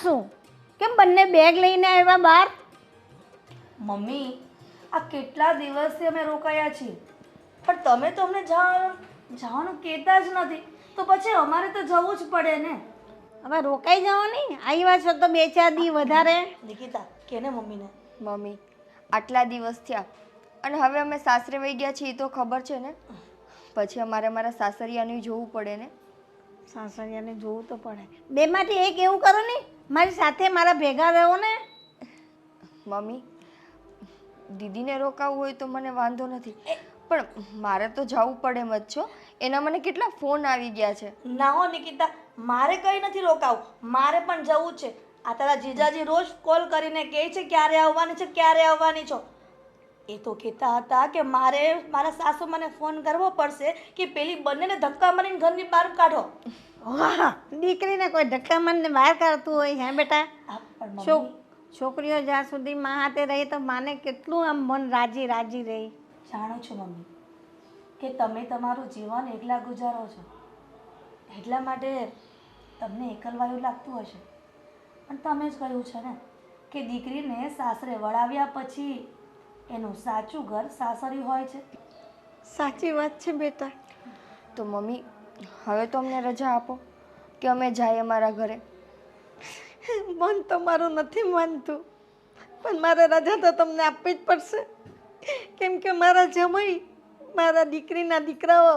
શું? કેમ બંને બેગ લઈને આવ્યા બહાર? મમ્મી, આ કેટલા દિવસથી અમે રોકાયા છીએ, પણ તમે તો અમને જવાનું કહેતા જ નથી. તો પછી અમારે તો જવું જ પડે ને. હવે રોકાઈ જાઓ ને, આવ્યા છો તો 2-4 દી વધારે. નિકિતા, કે ને મમ્મીને. મમ્મી, આટલા દિવસ થયા અને હવે અમે સાસરે વહી ગયા છીએ તો ખબર છે ને, પછી અમારે મારા સાસરિયાનું જોવું પડે ને. સાસરિયાને જોવું તો પડે. બેમાંથી એક એવું કરો ને, મારી સાથે મારા ભેગા રહો ને. મમ્મી, દીદીને રોકાવું હોય તો મને વાંધો નથી, પણ મારે તો જવું પડે એમ જ છો. એના મને કેટલા ફોન આવી ગયા છે. ના હો નિકિતા, મારે કંઈ નથી રોકાવું, મારે પણ જવું છે. આ તારા જીજાજી રોજ કોલ કરીને કહે છે ક્યારે આવવાની છે, ક્યારે આવવાની છો. એ તો કહેતા હતા કે મારે મારા સાસુ મને ફોન કરવો પડશે કે પેલી બંનેને ધક્કા મારીને ઘરની બહાર કાઢો. વાહ, દીકરીને કોઈ ધક્કા મારીને બહાર કાઢતું હોય હે બેટા? પણ મમ્મી, છોકરીઓ જ્યાં સુધી મા હાથે રહી તો માને કેટલું આમ મન રાજી રાજી રહી. જાણો છો મમ્મી કે તમે તમારું જીવન એકલા ગુજારો છો, એટલા માટે તમને એકલવાયું લાગતું હશે. પણ તમે જ કહ્યું છે ને કે દીકરીને સાસરે વળાવ્યા પછી એનું સાચું ઘર સાસરી હોય છે. સાચી વાત છે બેટા. તો મમ્મી, હવે તો અમને રજા આપો કે અમે જઈએ અમારા ઘરે. મન તો મારું નથી માનતું, પણ મારે રજા તો તમને આપવી જ પડશે, કેમ કે મારા જમાઈ, મારા દીકરીના દીકરાઓ,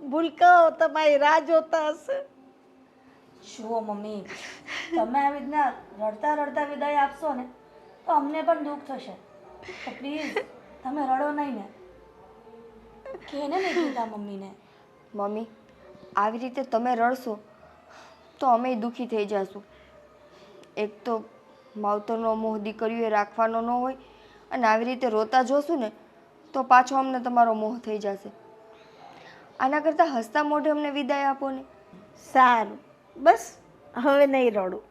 ભૂલકાઓ તમારી રાહ જોતા હશે. જુઓ મમ્મી, તમે આવી રીતના રડતા રડતા વિદાય આપશો ને તો અમને પણ દુઃખ થશે. તો પ્લીઝ તમે રડો નહીં ને. કેને નહીં કીધા મમ્મીને. મમ્મી, આવી રીતે તમે રડશો તો અમે દુઃખી થઈ જશું. એક તો માવતરનો મોહ દીકરીઓએ રાખવાનો ન હોય, અને આવી રીતે રોતા જોશું ને તો પાછો અમને તમારો મોહ થઈ જશે. આના કરતાં હસતા મોઢે અમને વિદાય આપો ને. સારું, બસ હવે નહીં રડું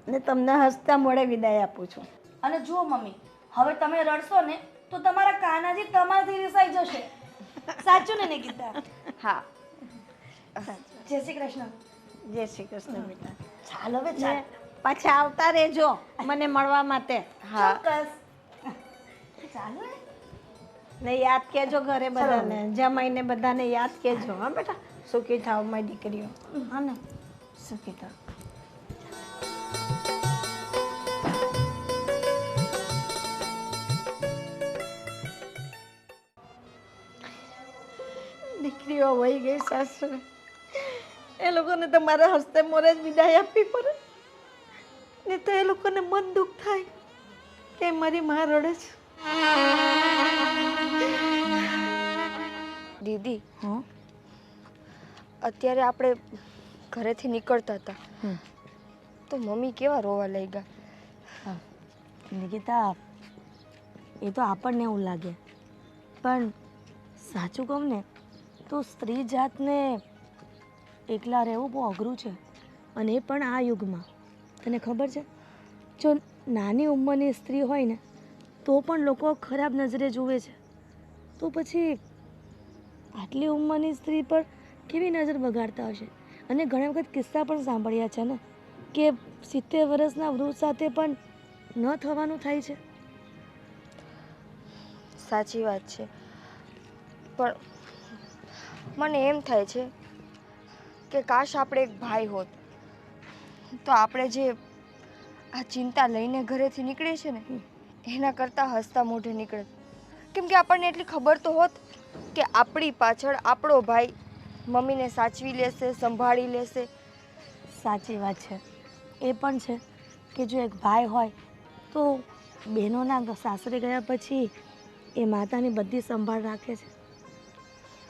ને તમને હસતા મોઢે વિદાય આપું છું. અને જુઓ મમ્મી, હવે તમે રડશો ને તો તમારા કાનાજી તમારાથી રિસાઈ જશે. સાચું ને નિકિતા? હા. જય શ્રી કૃષ્ણ. જય શ્રી કૃષ્ણ બેટા. ચાલ હવે ને ચાલ. પાછા આવતા રહેજો મને મળવા માટે. હા. ચોક્કસ. ચાલો ને. ને યાદ કેજો ઘરે બધાને, જમાઈને બધાને યાદ કેજો. હા બેટા, સુખી થાવ મારી દીકરીઓ. હા ને, સુખી થાવ. દીકરીઓ વહી ગઈ સાસરે, એ લોકોને તો મારા હસ્તે મોરે જ વિદાય આપવી પડે, ને તો એ લોકોને મન દુઃખ થાય કે મારી માં રડે છે. દીદી, અત્યારે આપણે ઘરેથી નીકળતા હતા તો મમ્મી કેવા રોવા લઈ ગયા. નિકિતા, એ તો આપણને એવું લાગે, પણ સાચું કહું ને તો સ્ત્રી જાતને એકલા રહેવું બહુ અઘરું છે, અને એ પણ આ યુગમાં. તને ખબર છે, જો નાની ઉંમરની સ્ત્રી હોય ને તો પણ લોકો ખરાબ નજરે જુએ છે, તો પછી આટલી ઉંમરની સ્ત્રી પર કેવી નજર બગાડતા હશે. અને ઘણા વખત કિસ્સા પણ સાંભળ્યા છે ને કે 70 વર્ષના વૃદ્ધ સાથે પણ ન થવાનું થાય છે. સાચી વાત છે, પણ મને એમ થાય છે કે કાશ આપણે એક ભાઈ હોત તો આપણે જે આ ચિંતા લઈને ઘરેથી નીકળીએ છીએ ને એના કરતાં હસતા મોઢે નીકળે. કેમ કે આપણને એટલી ખબર તો હોત કે આપણી પાછળ આપણો ભાઈ મમ્મીને સાચવી લેશે, સંભાળી લેશે. સાચી વાત છે. એ પણ છે કે જો એક ભાઈ હોય તો બહેનોના સાસરે ગયા પછી એ માતાની બધી સંભાળ રાખે છે.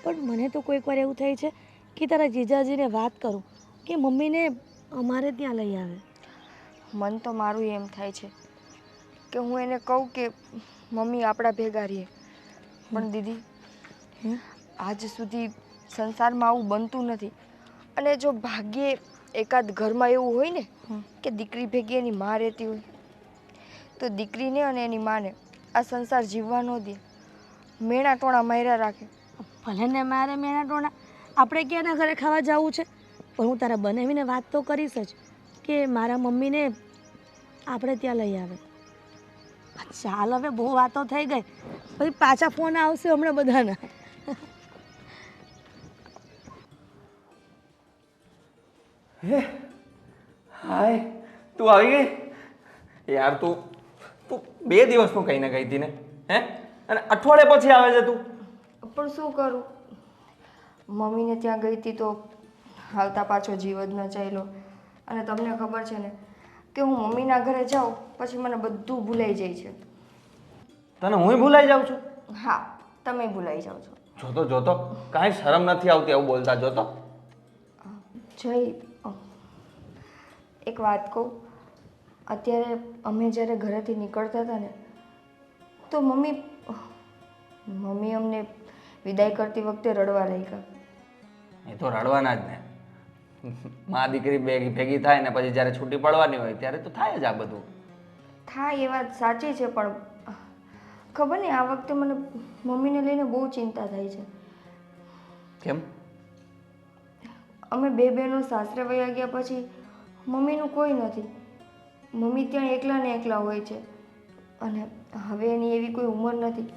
પણ મને તો કોઈક વાર એવું થાય છે કે તારા જીજાજીને વાત કરું કે મમ્મીને અમારે ત્યાં લઈ આવે. મન તો મારું એમ થાય છે કે હું એને કહું કે મમ્મી આપણા ભેગા રહીએ, પણ દીદી આજ સુધી સંસારમાં આવું બનતું નથી. અને જો ભાગ્યે એકાદ ઘરમાં એવું હોય ને કે દીકરી ભેગી એની માં રહેતી હોય તો દીકરીને અને એની માને આ સંસાર જીવવા ન દે, મેણા ટોણા માર્યા રાખે. ભલે ને મારે મેણા ટોણા, આપણે ક્યાંના ઘરે ખાવા જવું છે, પણ હું તારા બનાવીને વાત તો કરીશ જ કે મારા મમ્મીને આપણે ત્યાં લઈ આવે. ચાલ હવે બહુ વાતો થઈ ગઈ, પછી પાછા ફોન આવશે હમણાં બધાના. હે હાય, તું આવી ગઈ યાર. તું તું 2 દિવસનું કહીને ગઈ હતી ને, હે? અને અઠવાડિયે પછી આવે છે તું. પણ શું કરું, મમ્મીને ત્યાં ગઈ હતી તો હાલતા પાછો જીવ જ ન ચાલ્યો. અને તમને ખબર છે ને કે હું મમ્મીના ઘરે જાઉં પછી મને બધું ભૂલાઈ જાય છે. તને હું ભૂલાઈ જાઉં છું? હા, તમે ભૂલાઈ જાઓ છો. જોતો જોતો કાંઈ શરમ નથી આવતી આવું બોલતા. જોતો જય, એક વાત કહું, અત્યારે અમે જ્યારે ઘરેથી નીકળતા હતા ને તો મમ્મી અમને વિદાય કરતી વખતે રડવા લાગ્યા. એ તો રડવાના જ ને. મા દીકરી ભેગી થાય ને પછી જ્યારે છૂટી પડવાની હોય ત્યારે તો થાય જ આ બધું. થાય એ વાત સાચી છે, પણ ખબર નહીં આ વખતે મને મમ્મીને લઈને બહુ ચિંતા થાય છે. કેમ? અમે 2 બહેનો સાસરે વયા ગયા પછી મમ્મીનું કોઈ નથી. મમ્મી ત્યાં એકલા ને એકલા હોય છે અને હવે એની એવી કોઈ ઉંમર નથી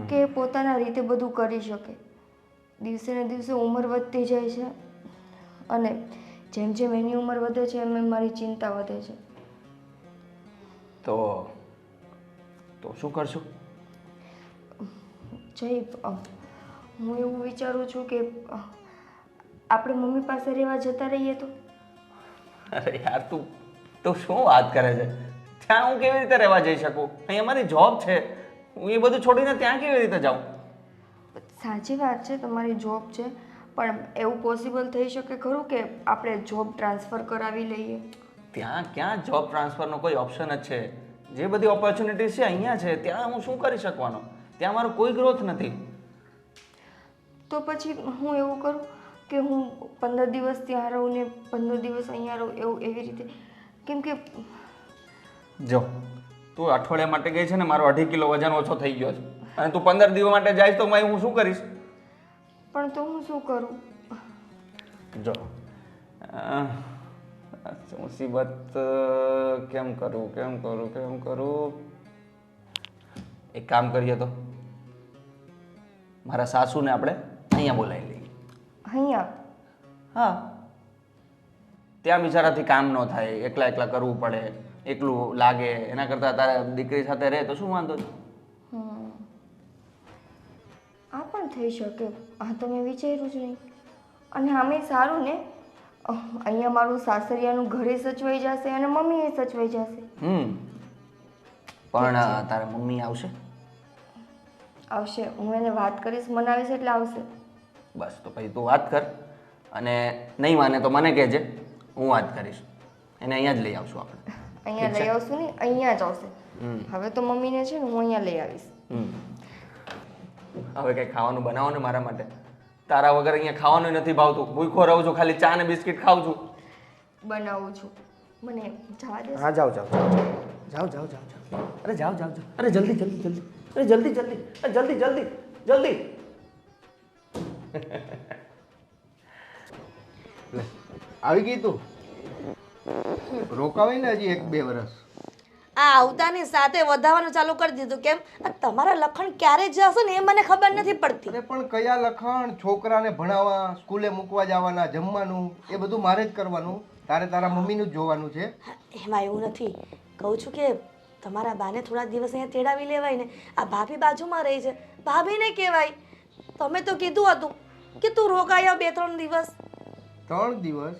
કે એ પોતાના રીતે બધું કરી શકે. દિવસે ને દિવસે ઉંમર વધતી જાય છે અને જેમ જેમ એની ઉંમર વધે છે એમ એમ મારી ચિંતા વધે છે. તો શું કરશું? જય, હું એવું વિચારું છું કે આપણે મમ્મી પાસે રહેવા જતા રહીએ તો. અરે યાર, તું શું વાત કરે છે? ત્યાં હું કેવી રીતે રહેવા જઈ શકું? અહીં અમારી જોબ છે. હું એ બધું છોડીને ત્યાં કેવી રીતે જાઉં? સાચી વાત છે, તમારી જોબ છે, પણ એવું પોસિબલ થઈ શકે ખરું કે આપણે જોબ ટ્રાન્સફર કરાવી લઈએ? ત્યાં ક્યાં જોબ ટ્રાન્સફરનો કોઈ ઓપ્શન જ છે? જે બધી ઓપોર્ચ્યુનિટીઝ છે અહીંયા છે. ત્યાં હું શું કરી શકવાનો? ત્યાં મારો કોઈ ગ્રોથ નથી. તો પછી હું એવું કરું કે હું 15 દિવસ ત્યાં રહું ને 15 દિવસ અહીંયા રહું, એવું એવી રીતે. કેમ કે જો તું અઠવાડિયા માટે ગઈ છે ને, મારો 2.5 કિલો વજન ઓછો થઈ ગયો છે અને તું 15 દિવસ માટે જાય તો હું શું કરીશ? પણ તો હું શું કરું? જો મુસીબત કેમ કરું? એક કામ કરીએ તો મારા સાસુને આપણે અહીંયા બોલાવી લઈએ. અહીંયા? હા, ત્યાં બિચારાથી કામ ન થાય, એકલા કરવું પડે, એકલું લાગે. એના કરતાં તારા દીકરી સાથે રહે તો શું વાંધો છે? આ પણ થઈ શકે. આ તો મેં વિચાર્યું જ નહીં. અને આમે સારું ને, અહીંયા મારું સાસરિયાનું ઘરે સચવાઈ જશે અને મમ્મી એ સચવાઈ જશે. પણ તારા મમ્મી આવશે? આવશે, હું એને વાત કરીશ, મનાવીશ એટલે આવશે. બસ, તો પછી તું વાત કર અને નહીં માને તો મને કહેજે, હું વાત કરીશ. એને અહીંયા જ લઈ આવશું આપણે. અહીંયા લઈ આવશું નહીં, અહીંયા જ આવશે. હવે તો મમ્મીને છે ને હું અહીંયા લઈ આવીશ. હવે કંઈ ખાવાનું બનાવો ને મારા માટે. તારા વગર અહીંયા ખાવાનું નથી ભાવતું. ભૂખો રહું છું, ખાલી ચા ને બિસ્કિટ ખાઉં છું. બનાવું છું, મને જવા દે. હા, જાઓ. અરે જાઓ. અરે જલ્દી. અરે જલ્દી. આવી ગઈ તું? રોકાવાય ને હજી 1-2 વર્ષ. આ આવતાની સાથે વધારવાનું ચાલુ કરી દીધું. કેમ? આ તમારા લખણ ક્યારે જશે ને એ મને ખબર નથી પડતી. અરે પણ કયા લખણ? છોકરાને ભણાવવા, સ્કૂલે મૂકવા જવાના, જમવાનું એ બધું મારે જ કરવાનું. તારે તારા મમ્મીનું જ જોવાનું છે. એમાં એવું નથી. કહું છું કે તમારા બાને થોડા દિવસ અહીંયા તેડાવી લેવાય ને. આ ભાભી બાજુમાં રહી છે, ભાભીને કહેવાય. તમે તો કીધું હતું કે તું રોકાઈ આવ 2-3 દિવસ. 3 દિવસ?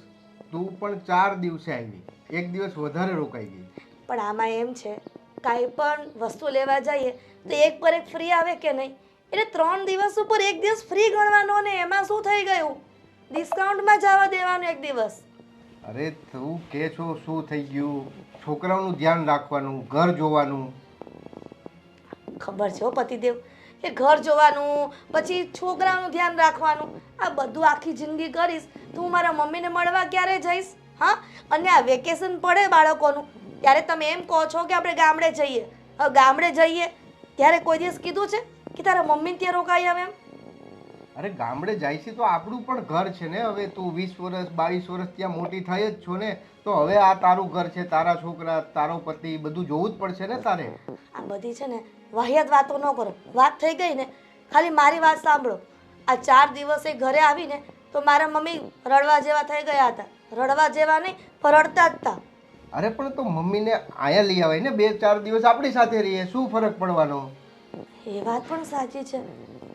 તું પણ 4 દિવસે આવી, 1 દિવસ વધારે રોકાઈ ગઈ. પણ આમાં એમ છે, કાંઈ પણ વસ્તુ લેવા જઈએ તો 1 પર 1 ફ્રી આવે કે નહીં? એટલે 3 દિવસ ઉપર 1 દિવસ ફ્રી ગણવાનો ને એમાં શું થઈ ગયું? ડિસ્કાઉન્ટમાં જવા દેવાનું 1 દિવસ. અરે તું કે છો શું થઈ ગયું? છોકરાઓનું ધ્યાન રાખવાનું, ઘર જોવાનું. ખબર છે હો પતિદેવ, કે ઘર જોવાનું પછી છોકરાનું ધ્યાન રાખવાનું, આ બધું આખી જિંદગી કરીશ તો હું મારા મમ્મીને મળવા ક્યારે જઈશ? હા, અને આ વેકેશન પડે બાળકોનું ત્યારે તમે એમ કહો છો કે આપણે ગામડે જઈએ. હવે ગામડે જઈએ ત્યારે કોઈ દિવસ કીધું છે કે તારા મમ્મી ત્યાં રોકાઈ આવે? એમ અરે ગામડે જાય છે તો આપણું પણ ઘર છે ને. હવે તું 20 વર્ષ 22 વર્ષ ત્યાં મોટી થઈ જ છો ને, તો હવે આ તારું ઘર છે, તારા છોકરા, તારો પતિ, બધું જોવું જ પડશે ને તારે. આ બધી છે ને વાહિયાત વાતો ન કરો. વાત થઈ ગઈ ને, ખાલી મારી વાત સાંભળો. આ 4 દિવસે ઘરે આવીને તો મારા મમ્મી રડવા જેવા થઈ ગયા હતા. રડવા જેવા નહીં પણ રડતા જ હતા. અરે પણ તો મમ્મીને અહીંયા લઈ આવાય ને, 2-4 દિવસ આપણી સાથે રહીએ, શું ફરક પડવાનો? એ વાત પણ સાચી છે,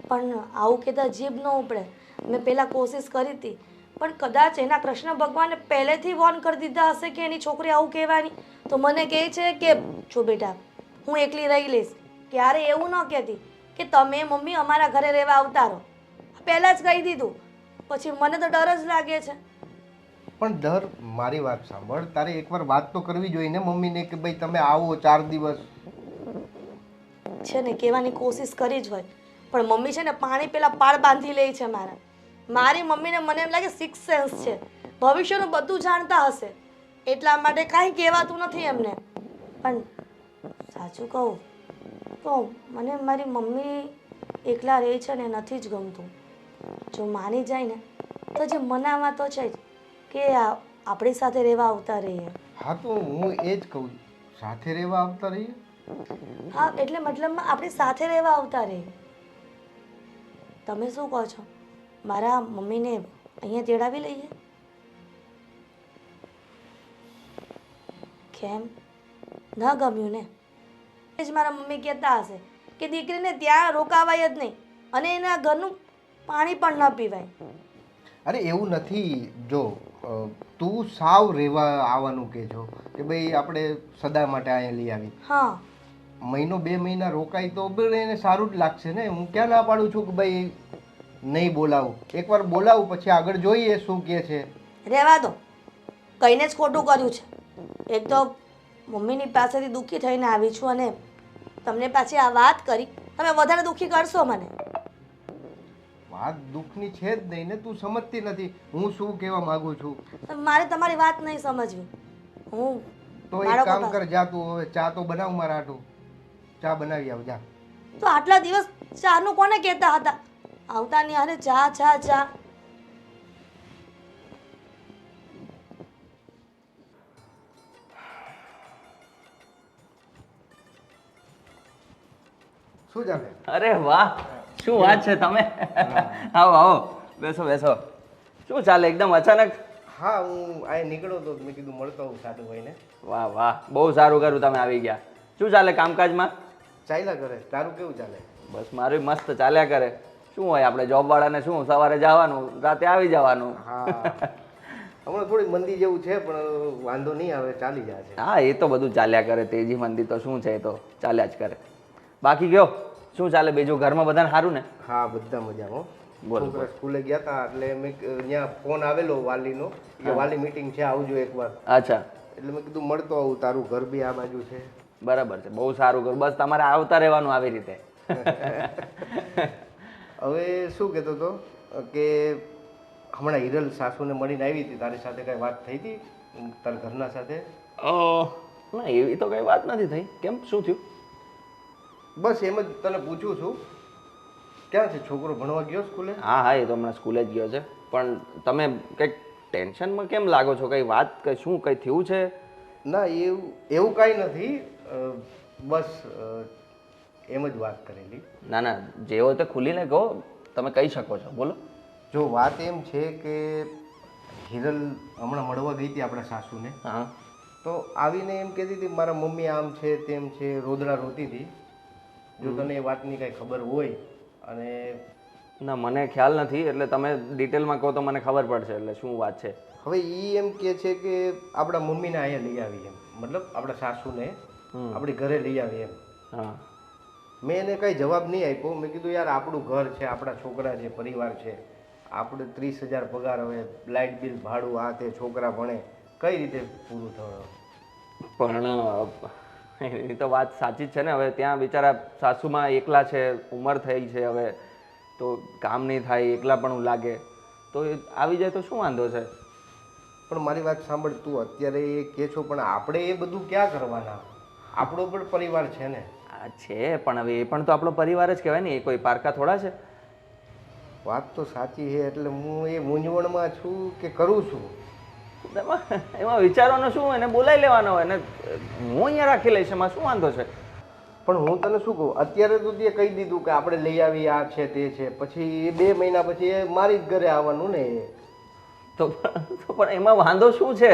પણ આવું કહેતા જીભ ન ઉપડે. મેં પહેલાં કોશિશ કરી હતી, પણ કદાચ એના કૃષ્ણ ભગવાને પહેલેથી વોર્ન કરી દીધા હશે કે એની છોકરી આવું કહેવાની, તો મને કહે છે કે જો બેટા હું એકલી રહી લઈશ. ક્યારે એવું ન કહેતી કે તમે મમ્મી અમારા ઘરે રહેવા આવતા રહો. પહેલાં જ કહી દીધું, પછી મને તો ડર જ લાગે છે. પણ ડર, મારી વાત સાંભળ, તારે એકવાર વાત તો કરવી જોઈએ ને મમ્મીને કે ભાઈ તમે આવો 4 દિવસ. છે ને કહેવાની કોશિશ કરી જ હોય, પણ મમ્મી છે ને પાણી પેલા પાળ બાંધી લે છે મારા. મારી મમ્મીને મને એમ લાગે 6th સેન્સ છે, ભવિષ્યનું બધું જાણતા હશે, એટલા માટે કાંઈ કહેવાતું નથી એમને. પણ સાચું કહું તો મને મારી મમ્મી એકલા રહે છે ને નથી જ ગમતું. જો માની જાય ને તો જે મનાવા તો છે જ કે આપણી સાથે રહેવા આવતા રહીએ. હા તો હું એ જ કહું, સાથે રહેવા આવતા રહીએ. હા એટલે મતલબમાં આપણી સાથે રહેવા આવતા રહીએ. તમે શું કહો છો? મારા મમ્મીને અહીંયા તેડાવી લઈએ? કેમ ન ગમ્યું ને? એ જ મારા મમ્મી કહેતા હશે કે દીકરીને ત્યાં રોકાવાય જ નહીં અને એના ઘરનું પાણી પણ ન પીવાય. અરે એવું નથી. જો તું સાવ રહેવા આવવાનું કે છો કે ભાઈ આપણે સદા માટે અહીંયા લઈ આવી. હા 1-2 મહિના રોકાય તો બી એને સારું જ લાગશે ને. હું ક્યાં ના પાડું છું કે ભાઈ નહીં બોલાવું. એકવાર બોલાવું પછી આગળ જોઈએ શું કહે છે. રહેવા દો, કહીને જ ખોટું કર્યું છે. એક તો મમ્મીની પાસેથી દુઃખી થઈને આવી છું અને તમને પાછી આ વાત કરી, તમે વધારે દુઃખી કરશો મને. વાત દુઃખની છે જ નહીં ને, તું સમજતી નથી હું શું કહેવા માંગુ છું. મારે તમારી વાત નહીં સમજવી. હું તો એક કામ કર, જા તું હવે ચા તો બનાવ મારા હાટું. ચા બનાવી આવ જા. તો આટલા દિવસ ચાનું કોને કહેતા હતા? આવતા ની હારે ચા ચા ચા. શું ચાલે? અરે વાહ, શું વાત છે તમે. આવો આવો, બેસો બેસો. શું ચાલે એકદમ અચાનક? હા હું આ નીકળ્યો તો મેં કીધું મળતો હું સાધુ ભાઈને. વાહ વાહ, બહુ સારું કર્યું તમે આવી ગયા. શું ચાલે કામકાજમાં? ચાલ્યા કરે. તારું કેવું ચાલે? બસ મારું મસ્ત ચાલ્યા કરે. શું હોય આપણે જોબ વાળાને શું, સવારે જવાનું રાતે આવી જવાનું. હા હમણાં થોડી મંદી જેવું છે પણ વાંધો નહીં આવે, ચાલી જાય છે. હા એ તો બધું ચાલ્યા કરે, તેજી મંદી તો શું છે, એ તો ચાલ્યા જ કરે. બાકી કયો શું ચાલે બીજું, ઘરમાં બધાને સારું ને? હા બધા મજામાં. બોલો, છોકરા સ્કૂલે ગયા હતા એટલે મેં ત્યાં ફોન આવેલો વાલીનો કે વાલી મીટિંગ છે આવજો એકવાર. અચ્છા, એટલે મેં કીધું મળતો આવું. તારું ઘર બી આ બાજુ છે. બરાબર છે, બહુ સારું કરું. બસ તમારે આવતા રહેવાનું આવી રીતે. હવે શું કહેતો હતો કે હમણાં હિરલ સાસુને મળીને આવી હતી, તારી સાથે કઈ વાત થઈ હતી તારા ઘરના સાથે? ના એવી તો કઈ વાત નથી થઈ. કેમ, શું થયું? બસ એમ જ તને પૂછું છું. ક્યાં છે છોકરો, ભણવા ગયો સ્કૂલે? હા હા, એ તો હમણાં સ્કૂલે જ ગયો છે. પણ તમે કંઈક ટેન્શનમાં કેમ લાગો છો? કંઈ વાત, કંઈ શું કંઈ થયું છે? ના એવું કાંઈ નથી. બસ એમ જ વાત કરેલી. ના ના, જે હોય તે ખુલીને કહો, તમે કહી શકો છો, બોલો. જો વાત એમ છે કે હિરલ હમણાં મળવા ગઈ હતી આપણા સાસુને. હા, તો આવીને એમ કહેતી હતી મારા મમ્મી આમ છે તેમ છે, રોદડા રોતી હતી. જો તને એ વાતની કાંઈ ખબર હોય. અને ના મને ખ્યાલ નથી, એટલે તમે ડિટેલમાં કહો તો મને ખબર પડશે એટલે શું વાત છે. હવે એ એમ કહે છે કે આપણા મમ્મીને અહીંયા લઈ આવી એમ, મતલબ આપણા સાસુને આપણી ઘરે લઈ આવી એમ. હા, મેં એને કાંઈ જવાબ નહીં આપ્યો. મેં કીધું યાર આપણું ઘર છે, આપણા છોકરા છે, પરિવાર છે, આપણે 30,000 પગાર, હવે લાઇટ બિલ, ભાડું, આ તે, છોકરા ભણે, કઈ રીતે પૂરું થવાનું? પણ એની તો વાત સાચી જ છે ને. હવે ત્યાં બિચારા સાસુમાં એકલા છે, ઉંમર થઈ છે, હવે તો કામ નહીં થાય, એકલા પણ લાગે, તો એ આવી જાય તો શું વાંધો છે? પણ મારી વાત સાંભળ, તું અત્યારે એ કહે છો પણ આપણે એ બધું ક્યાં કરવાના? આપણો પણ પરિવાર છે ને. આ છે પણ હવે એ પણ તો આપણો પરિવાર જ કહેવાય ને, એ કોઈ પારકા થોડા છે. વાત તો સાચી છે, એટલે હું એ મૂંઝવણમાં છું કે કરું છું. એમાં વિચારવાનું શું, એને બોલાવી લેવાનો હોય, એને હું અહીંયા રાખી લઈશ, એમાં શું વાંધો છે? પણ હું તને શું કહું, અત્યારે તો તે કહી દીધું કે આપણે લઈ આવી, આ છે તે છે, પછી એ 2 મહિના પછી એ મારી જ ઘરે આવવાનું ને. તો પણ એમાં વાંધો શું છે?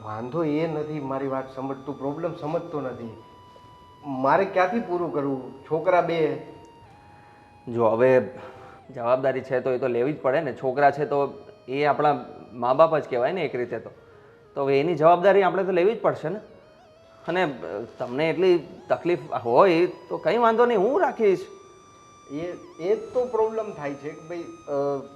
વાંધો એ નથી, મારી વાત સમજતું, પ્રોબ્લેમ સમજતો નથી. મારે ક્યાંથી પૂરું કરવું? છોકરા 2. જો હવે જવાબદારી છે તો એ તો લેવી જ પડે ને. છોકરા છે તો એ આપણા મા બાપ જ કહેવાય ને એક રીતે. તો હવે એની જવાબદારી આપણે તો લેવી જ પડશે ને. અને તમને એટલી તકલીફ હોય તો કંઈ વાંધો નહીં, હું રાખીશ. એ જ તો પ્રોબ્લેમ થાય છે કે ભાઈ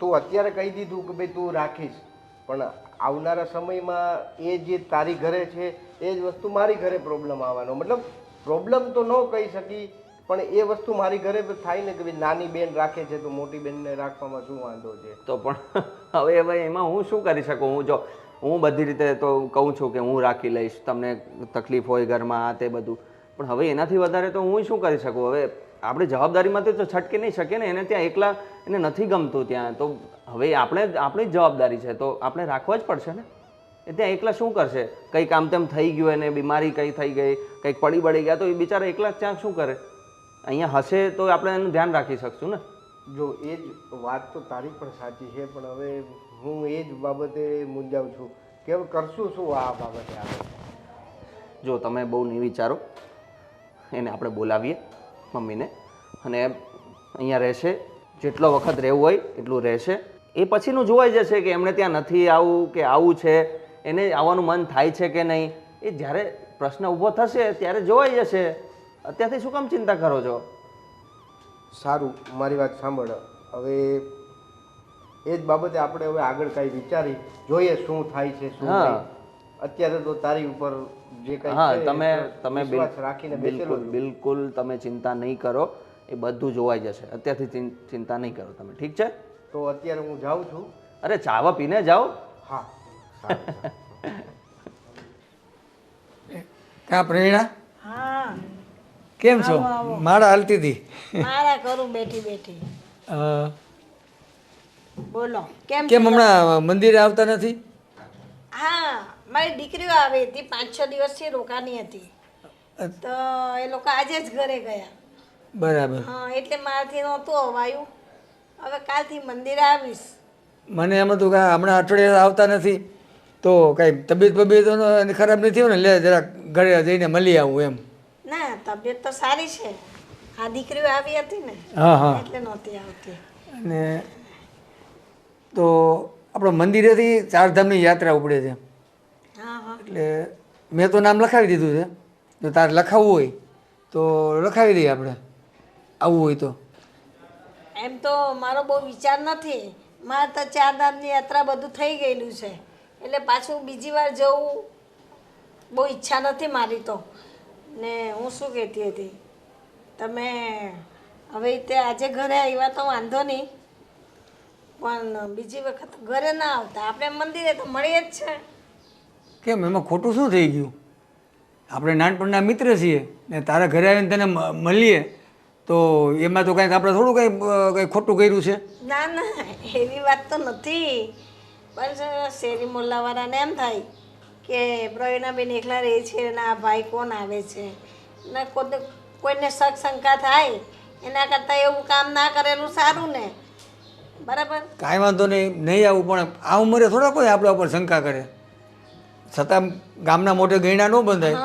તું અત્યારે કહી દીધું કે ભાઈ તું રાખીશ, પણ આવનારા સમયમાં એ જે તારી ઘરે છે એ જ વસ્તુ મારી ઘરે પ્રોબ્લેમ આવવાનો. મતલબ પ્રોબ્લેમ તો ન કહી શકી, પણ એ વસ્તુ મારી ઘરે થાય ને કે ભાઈ નાની બેન રાખે છે તો મોટી બેનને રાખવામાં શું વાંધો છે? તો પણ હવે એમાં હું શું કરી શકું? હું બધી રીતે તો કહું છું કે હું રાખી લઈશ, તમને તકલીફ હોય ઘરમાં આ તે બધું, પણ હવે એનાથી વધારે તો હું શું કરી શકું? હવે આપણે જવાબદારીમાંથી તો છટકી નહીં શકીએ ને. એને ત્યાં એકલા, એને નથી ગમતું ત્યાં, તો હવે આપણી જ જવાબદારી છે તો આપણે રાખવા જ પડશે ને. એ ત્યાં એકલા શું કરશે? કંઈક આમ તેમ થઈ ગયું, એને બીમારી કંઈ થઈ ગઈ, કંઈક પડી ગયા તો એ બિચારા એકલા ત્યાં શું કરે? અહીંયા હશે તો આપણે એનું ધ્યાન રાખી શકશું ને. જો એ જ વાત તો તારી પણ સાચી છે, પણ હવે હું એ જ બાબતે મૂંઝાઉં છું કે હવે કરશું શું આ બાબતે આપણે. જો તમે બહુ નહીં વિચારો, એને આપણે બોલાવીએ મમ્મીને, અને અહીંયા રહેશે, જેટલો વખત રહેવું હોય એટલું રહેશે. એ પછીનું જોવાઈ જશે કે એમણે ત્યાં નથી આવવું કે આવું છે, એને આવવાનું મન થાય છે કે નહીં. એ જ્યારે પ્રશ્ન ઊભો થશે ત્યારે જોવાઈ જશે. અત્યારથી શું કામ ચિંતા કરો છો? સારું, મારી વાત સાંભળ. હવે એ જ બાબતે આપણે હવે આગળ કાંઈ વિચારી જોઈએ શું થાય છે શું નહીં. અત્યારે તો તારી ઉપર જે કંઈ હા, છે તમે વિશ્વાસ રાખીને બેસેલો છું. બિલકુલ તમે ચિંતા નહીં કરો, એ બધું જોવાઈ જશે. અત્યારથી ચિંતા નહીં કરો તમે, ઠીક છે? તો અત્યારે હું જાઉં છું. અરે ચાવા પીને જાઓ. હા, સારું. કા પ્રેરણા, હા, કેમ છો? માળા હાલતી હતી. મારા કરું બેઠી બેઠી. અ, બોલો કેમ કેમ હમણાં મંદિરે આવતા નથી? હા, મારી દીકરીઓ આવી હતી, 5-6 દિવસથી રોકાની હતી, તો એ લોકો આજે જ ઘરે ગયા. બરાબર. હા, એટલે મારાથી નહોતું અવાયું. હવે કાલથી મંદિરે આવીશ. મને એમ હતું કે હમણાં અઠવાડિયે આવતા નથી તો કાંઈ તબિયત ખરાબ નથી થયું ને, લે જરાક ઘરે જઈને મળી આવું એમ. ના, તબિયત તો સારી છે. આ દીકરીઓ આવી હતી ને હા હા. એટલે નહોતી આવતી. અને તો આપણો મંદિરેથી 4 ધામની યાત્રા ઉપડે છે, હા હા, એટલે મેં તો નામ લખાવી દીધું છે. જો તારે લખાવવું હોય તો લખાવી દઈએ આપણે, આવવું હોય તો. એમ તો મારો બહુ વિચાર નથી. મારે તો 4 ધામની યાત્રા બધું થઈ ગયેલું છે, એટલે પાછું બીજી વાર જવું બહુ ઈચ્છા નથી મારી તો. ને હું શું કહેતી હતી, તમે હવે તે આજે ઘરે આવ્યા તો વાંધો નહીં, પણ બીજી વખત ઘરે ના આવતા, આપણે મંદિરે તો મળીએ જ છે. કેમ, એમાં ખોટું શું થઈ ગયું? આપણે નાનપણના મિત્ર છીએ ને તારા ઘરે આવીને તને મળીએ તો એમાં તો કાંઈક આપણે થોડું કંઈ ખોટું કર્યું છે? ના ના, એવી વાત તો નથી, પણ શેરી મોલ્લાવાળાને એમ થાય કે પ્રવીણાબેન એકલા રહે છે અને આ ભાઈ કોણ આવે છે, ને કોઈને શક શંકા થાય એના કરતાં એવું કામ ના કરેલું સારું ને. બરાબર, કાંઈ વાંધો નહીં આવું, પણ આ ઉંમરે થોડા કોઈ આપણા ઉપર શંકા કરે. છતાં ગામના મોઢે ગયણા ન બંધાય,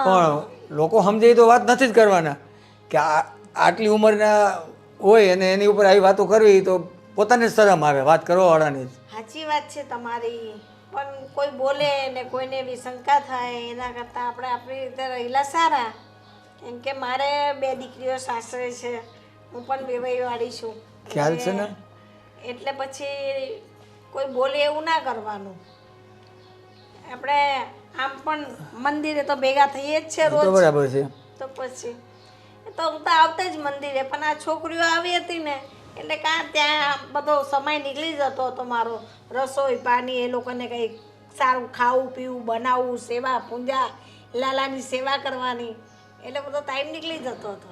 પણ લોકો સમજે તો વાત નથી જ કરવાના કે આટલી ઉંમરના હોય અને એની ઉપર આવી વાતો કરવી તો પોતાને જ શરમ આવે, વાત કરવાવાળાને જ. સાચી વાત છે તમારી, પણ કોઈ બોલે ને કોઈને એવી શંકા થાય એના કરતાં આપણે આપણી રીતે રહેલા સારા. કેમ કે મારે 2 દીકરીઓ સાસરે છે, હું પણ વેવાઈવાળી છું. ખ્યાલ છે ને? એટલે પછી કોઈ બોલે એવું ના કરવાનું. આપણે આમ પણ મંદિરે તો ભેગા થઈએ જ છે તો રોજ. બરાબર છે. તો પછી તો હું તો આવતા જ મંદિરે, પણ આ છોકરીઓ આવી હતી ને એટલે ત્યાં બધો સમય નીકળી જતો હતો મારો. રસોઈ પાણી, એ લોકોને કંઈક સારું ખાવું પીવું બનાવવું, સેવા પૂજા, લાલાની સેવા કરવાની, એટલે બધો ટાઈમ નીકળી જતો હતો.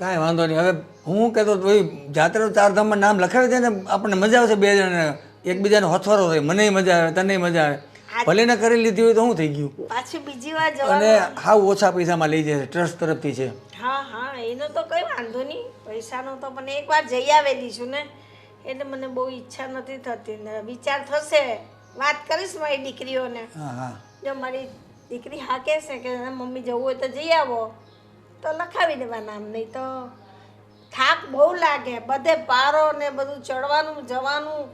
કાંઈ વાંધો નહીં. હવે હું કહેતો તો ભાઈ જાત્રા ચારધામમાં નામ લખાવી દે ને આપણને મજા આવશે, બે જણ એકબીજાને હથવારો થાય, મને મજા આવે તને મજા આવે. ભલે ને કરી લીધી હોય તો શું થઈ ગયું? પાછી બીજી વાર અને જવાનું. હાવ ઓછા પૈસામાં લઈ જાય, ટ્રસ્ટ તરફથી છે. હા હા, એનો તો કઈ વાંધો નહીં, પૈસાનો તો પણ એકવાર જઈ આવેલી છું ને, એટલે મને બહુ ઈચ્છા નથી થતી ને. વિચાર થશે, વાત કરીશ મારી દીકરીઓને. હા હા જો મારી દીકરી હા કહેશે કે મમ્મી જવું હોય તો જઈ આવો, તો લખાવી દેવા નામ. નહીં તો થાક બહુ લાગે, બધે પારો ને બધું ચડવાનું જવાનું,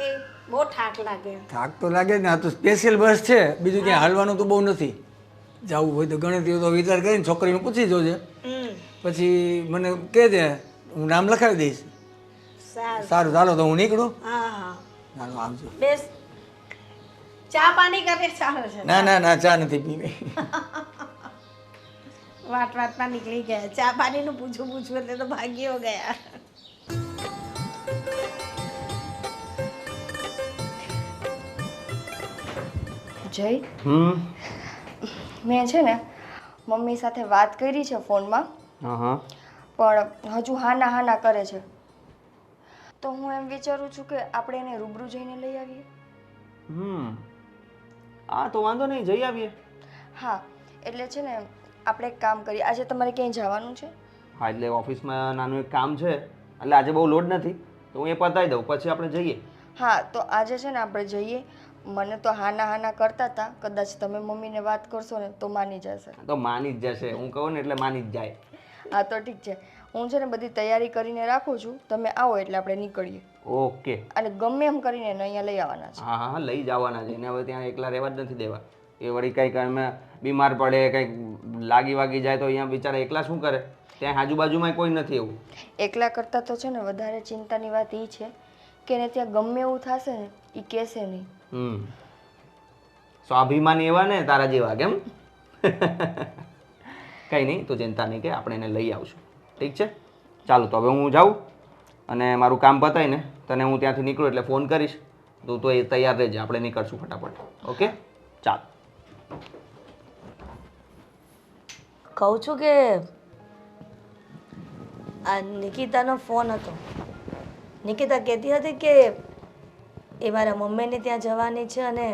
એ બહુ થાક લાગે. થાક તો લાગે જ ને. આ તો સ્પેશિયલ બસ છે, બીજું ક્યાંય હાલવાનું તો બહુ નથી. જવું હોય તો ગણતરી તો વિચાર કરીને છોકરીને પૂછી જોજે, પછી મને કહેજે, હું નામ લખાવી દઈશ. સારું સારું, ચાલો તો હું નીકળું. હા હા, ચાલો આવજો. બેસ. ચા પાણી કરે ચાલે છે? ના ના ના, ચા નથી પીવી. વાતમાં નીકળી ગયા. ચા પાણીનું પૂછું એટલે તો ભાગ્યો ગયા. જય, મેં છે ને મમ્મી સાથે વાત કરી છે ફોનમાં, હા હા. પણ હજુ હાના હાના કરે છે. તો હું એમ વિચારું છું કે આપણે એને રૂબરૂ જઈને લઈ આવીએ. હા તો વાંધો નહીં, જઈ આવીએ. હા, એટલે છે ને આપણે એક કામ કરીએ. આજે તમારે ક્યાંય જવાનું છે? હા, એટલે ઓફિસમાં નાનું એક કામ છે, એટલે આજે બહુ લોડ નથી, તો હું એ પતાવી દઉં પછી આપણે જઈએ. હા, તો આજે છે ને આપણે જઈએ. મને તો હાના હાના કરતા હતા, કદાચ તમે મમ્મીને વાત કરશો ને તો માની જશે. તો માની જ જશે, હું કહું ને એટલે માની જ જાય. હા તો ઠીક છે, હું છે ને બધી તૈયારી કરીને રાખું છું. તમે આવો એટલે આપણે નીકળીએ. ઓકે. અને ગમે એમ કરીને એને અહીંયા લઈ આવવાના છે. હા હા, લઈ જવાના છે એને. હવે ત્યાં એકલા રહેવા જ નથી દેવા. એ વળી કંઈક અમે બીમાર પડે, કંઈક લાગી વાગી જાય તો અહીંયા બિચારા એકલા શું કરે? ત્યાં આજુબાજુમાં કોઈ નથી એવું. એકલા કરતાં તો છે ને વધારે ચિંતાની વાત એ છે કે એને ત્યાં ગમે એવું થશે ને એ કહેશે નહીં. સ્વાભિમાની એવા ને તારા જેવા, કેમ? કંઈ નહીં, તું ચિંતા નહીં કે આપણે એને લઈ આવશું. ઠીક છે, ચાલો તો હવે હું જાઉં અને મારું કામ પતાવીને તને હું ત્યાંથી નીકળું એટલે ફોન કરીશ. તું તો એ તૈયાર રહેજે, આપણે નીકળશું ફટાફટ. ઓકે, ચાલ. કહું છું કે આ નિકિતાનો ફોન હતો. નિકિતા કહેતી હતી કે એ મારા મમ્મીને ત્યાં જવાની છે અને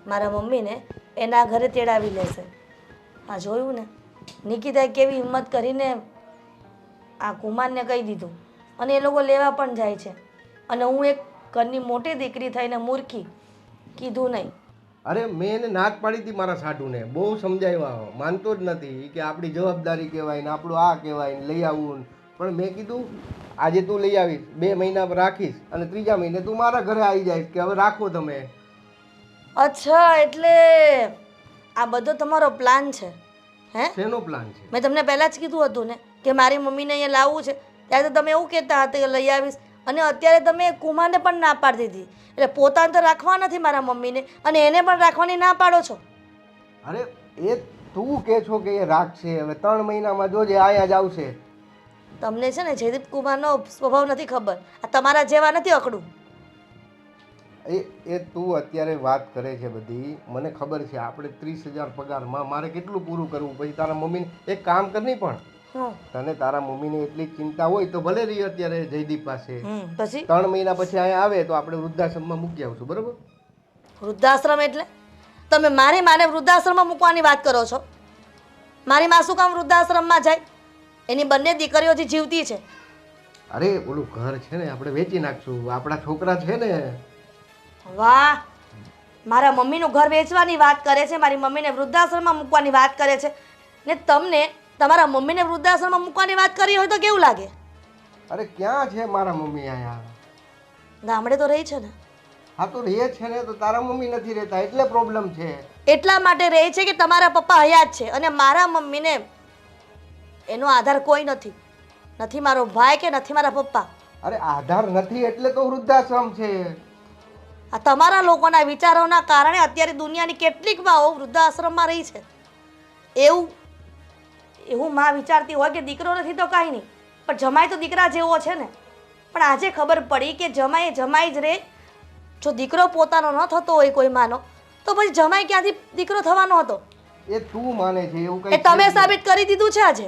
મારા મમ્મીને એના ઘરે તેડાવી લેશે. આ જોયું ને, નિકિતાએ કેવી હિંમત કરીને આ કુમારને કહી દીધું અને એ લોકો લેવા પણ જાય છે. અને હું એક ઘરની મોટી દીકરી થઈને મૂર્ખી, કીધું નહીં. અરે મેં એને ના જ પાડી હતી મારા સાઢુને, બહુ સમજાવ્યા, માનતો જ નથી કે આપણી જવાબદારી કહેવાય ને આપણું આ કહેવાય ને લઈ આવવું. પણ મેં કીધું આજે તું લઈ આવીશ, 2 મહિના રાખીશ અને 3જા મહિને તું મારા ઘરે આવી જઈશ કે હવે રાખો તમે. અચ્છા, એટલે આ બધો તમારો પ્લાન છે? હે, શેનો પ્લાન છે? મેં તમને પહેલાં જ કીધું હતું ને કે મારી મમ્મીને અહીંયા લાવવું છે, ત્યારે તો તમે એવું કહેતા હતા કે લઈ આવીશ, અને અત્યારે તમે કુમારને પણ ના પાડી દીધી. એટલે પોતાને તો રાખવા નથી મારા મમ્મીને, અને એને પણ રાખવાની ના પાડો છો. અરે એ તું કહે છો કે એ રાખશે, હવે 3 મહિનામાં જોજે આયા જ આવશે. તમને છે ને જયદીપ કુમારનો સ્વભાવ નથી ખબર, આ તમારા જેવા નથી અકડું. એ તું અત્યારે વાત કરે છે બધી, મને ખબર છે. આપણે 30,000 પગારમાં મારે કેટલું પૂરું કરવું? પછી તારા મમ્મીને એક કામ કરની, પણ તને તારા મમ્મીને એટલી ચિંતા હોય તો ભલે રહી અત્યારે જયદીપ પાસે. પછી 3 મહિના પછી અહીંયા આવે તો આપણે વૃદ્ધાશ્રમમાં મૂકી આવશું, બરોબર? વૃદ્ધાશ્રમ એટલે તમે મારી માને વૃદ્ધાશ્રમમાં મૂકવાની વાત કરો છો? મારી માં શું કામ વૃદ્ધાશ્રમમાં જાય? એની બંને દીકરીઓ જે જીવતી છે. અરે ઓલું ઘર છે ને આપણે વેચી નાખશું, આપણા છોકરા છે ને. વાહ, મારા મમ્મીનું ઘર વેચવાની વાત કરે છે, મારી મમ્મીને વૃદ્ધાશ્રમમાં મૂકવાની વાત કરે છે. ને તમને તમારા મમ્મીને વૃદ્ધાશ્રમમાં મૂકવાની વાત કરી હોય તો કેવું લાગે? અરે ક્યાં છે મારા મમ્મી અહીંયા? ગામડે તો રહી છે ને. હા તો રહે છે ને, તો તારા મમ્મી નથી રહેતા એટલે પ્રોબ્લેમ છે. એટલા માટે રહે છે કે તમારા પપ્પા હયાત છે અને મારા મમ્મીને એનો આધાર કોઈ નથી. નથી મારો ભાઈ કે નથી મારા પપ્પા. અરે આધાર નથી એટલે તો વૃદ્ધાશ્રમ છે. આ તમારા લોકોના વિચારોના કારણે અત્યારે દુનિયાની કેટલીક માઓ વૃદ્ધાશ્રમમાં રહી છે. એવું માં વિચારતી હોય કે દીકરો નથી તો કાંઈ નહીં, પણ જમાઈ તો દીકરા જેવો છે ને. પણ આજે ખબર પડી કે જમાઈ એ જમાઈ જ રહે. જો દીકરો પોતાનો ન થતો હોય કોઈ માનો, તો પછી જમાઈ ક્યાંથી દીકરો થવાનો હતો? એ તું માને છે એવું એ કઈ? તમે સાબિત કરી દીધું છે આજે.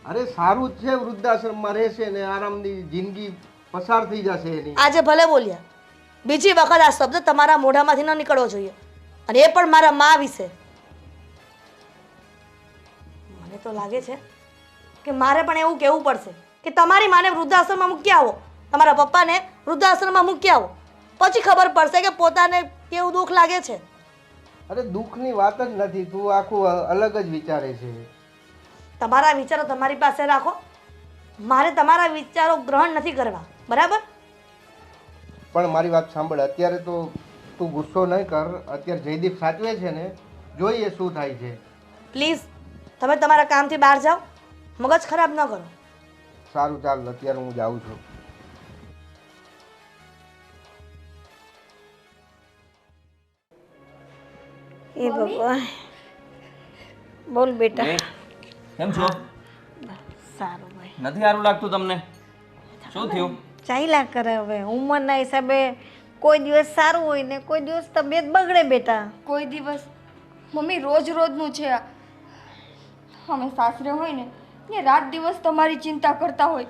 અરે સારું જ છે, વૃદ્ધાશ્રમમાં રહેશે ને આરામની જિંદગી પસાર થઈ જશે એની. આજે ભલે બોલ્યા, બીજી વખત આ શબ્દ તમારા મોઢામાંથી ન નીકળવો જોઈએ, અને એ પણ મારા મા વિશે. મને તો લાગે છે કે મારે પણ એવું કહેવું પડશે કે તમારી માને વૃદ્ધાશ્રમમાં મૂકી આવો, તમારા પપ્પાને વૃદ્ધાશ્રમમાં મૂકી આવો, પછી ખબર પડશે કે પોતાને કેવું દુઃખ લાગે છે. અરે દુઃખની વાત જ નથી, તું આખું અલગ જ વિચારે છે. તમારા વિચારો તમારી પાસે રાખો, મારે તમારા વિચારો ગ્રહણ નથી કરવા, બરાબર? પણ મારી વાત સાંભળ, અત્યારે તો તું ગુસ્સો નહીં કર. અત્યારે જયદીપ સાચવે છે ને, જોઈએ શું થાય છે. પ્લીઝ તમે તમારા કામથી બહાર જાઓ, મગજ ખરાબ ન કરો. સારું ચાલ, અત્યારે હું જાઉં છું. એ ભગવાન, બોલ બેટા. કેમ છો? સારું ભાઈ. નથી સારું લાગતું તમને? શું થયું? ચાલ્યા કરે હવે, ઉંમરના હિસાબે કોઈ દિવસ સારું હોય ને કોઈ દિવસ તબિયત બગડે બેટા. કોઈ દિવસ મમ્મી રોજ રોજનું છે આ. અમે સાસરે હોય ને એ રાત દિવસ તમારી ચિંતા કરતા હોય.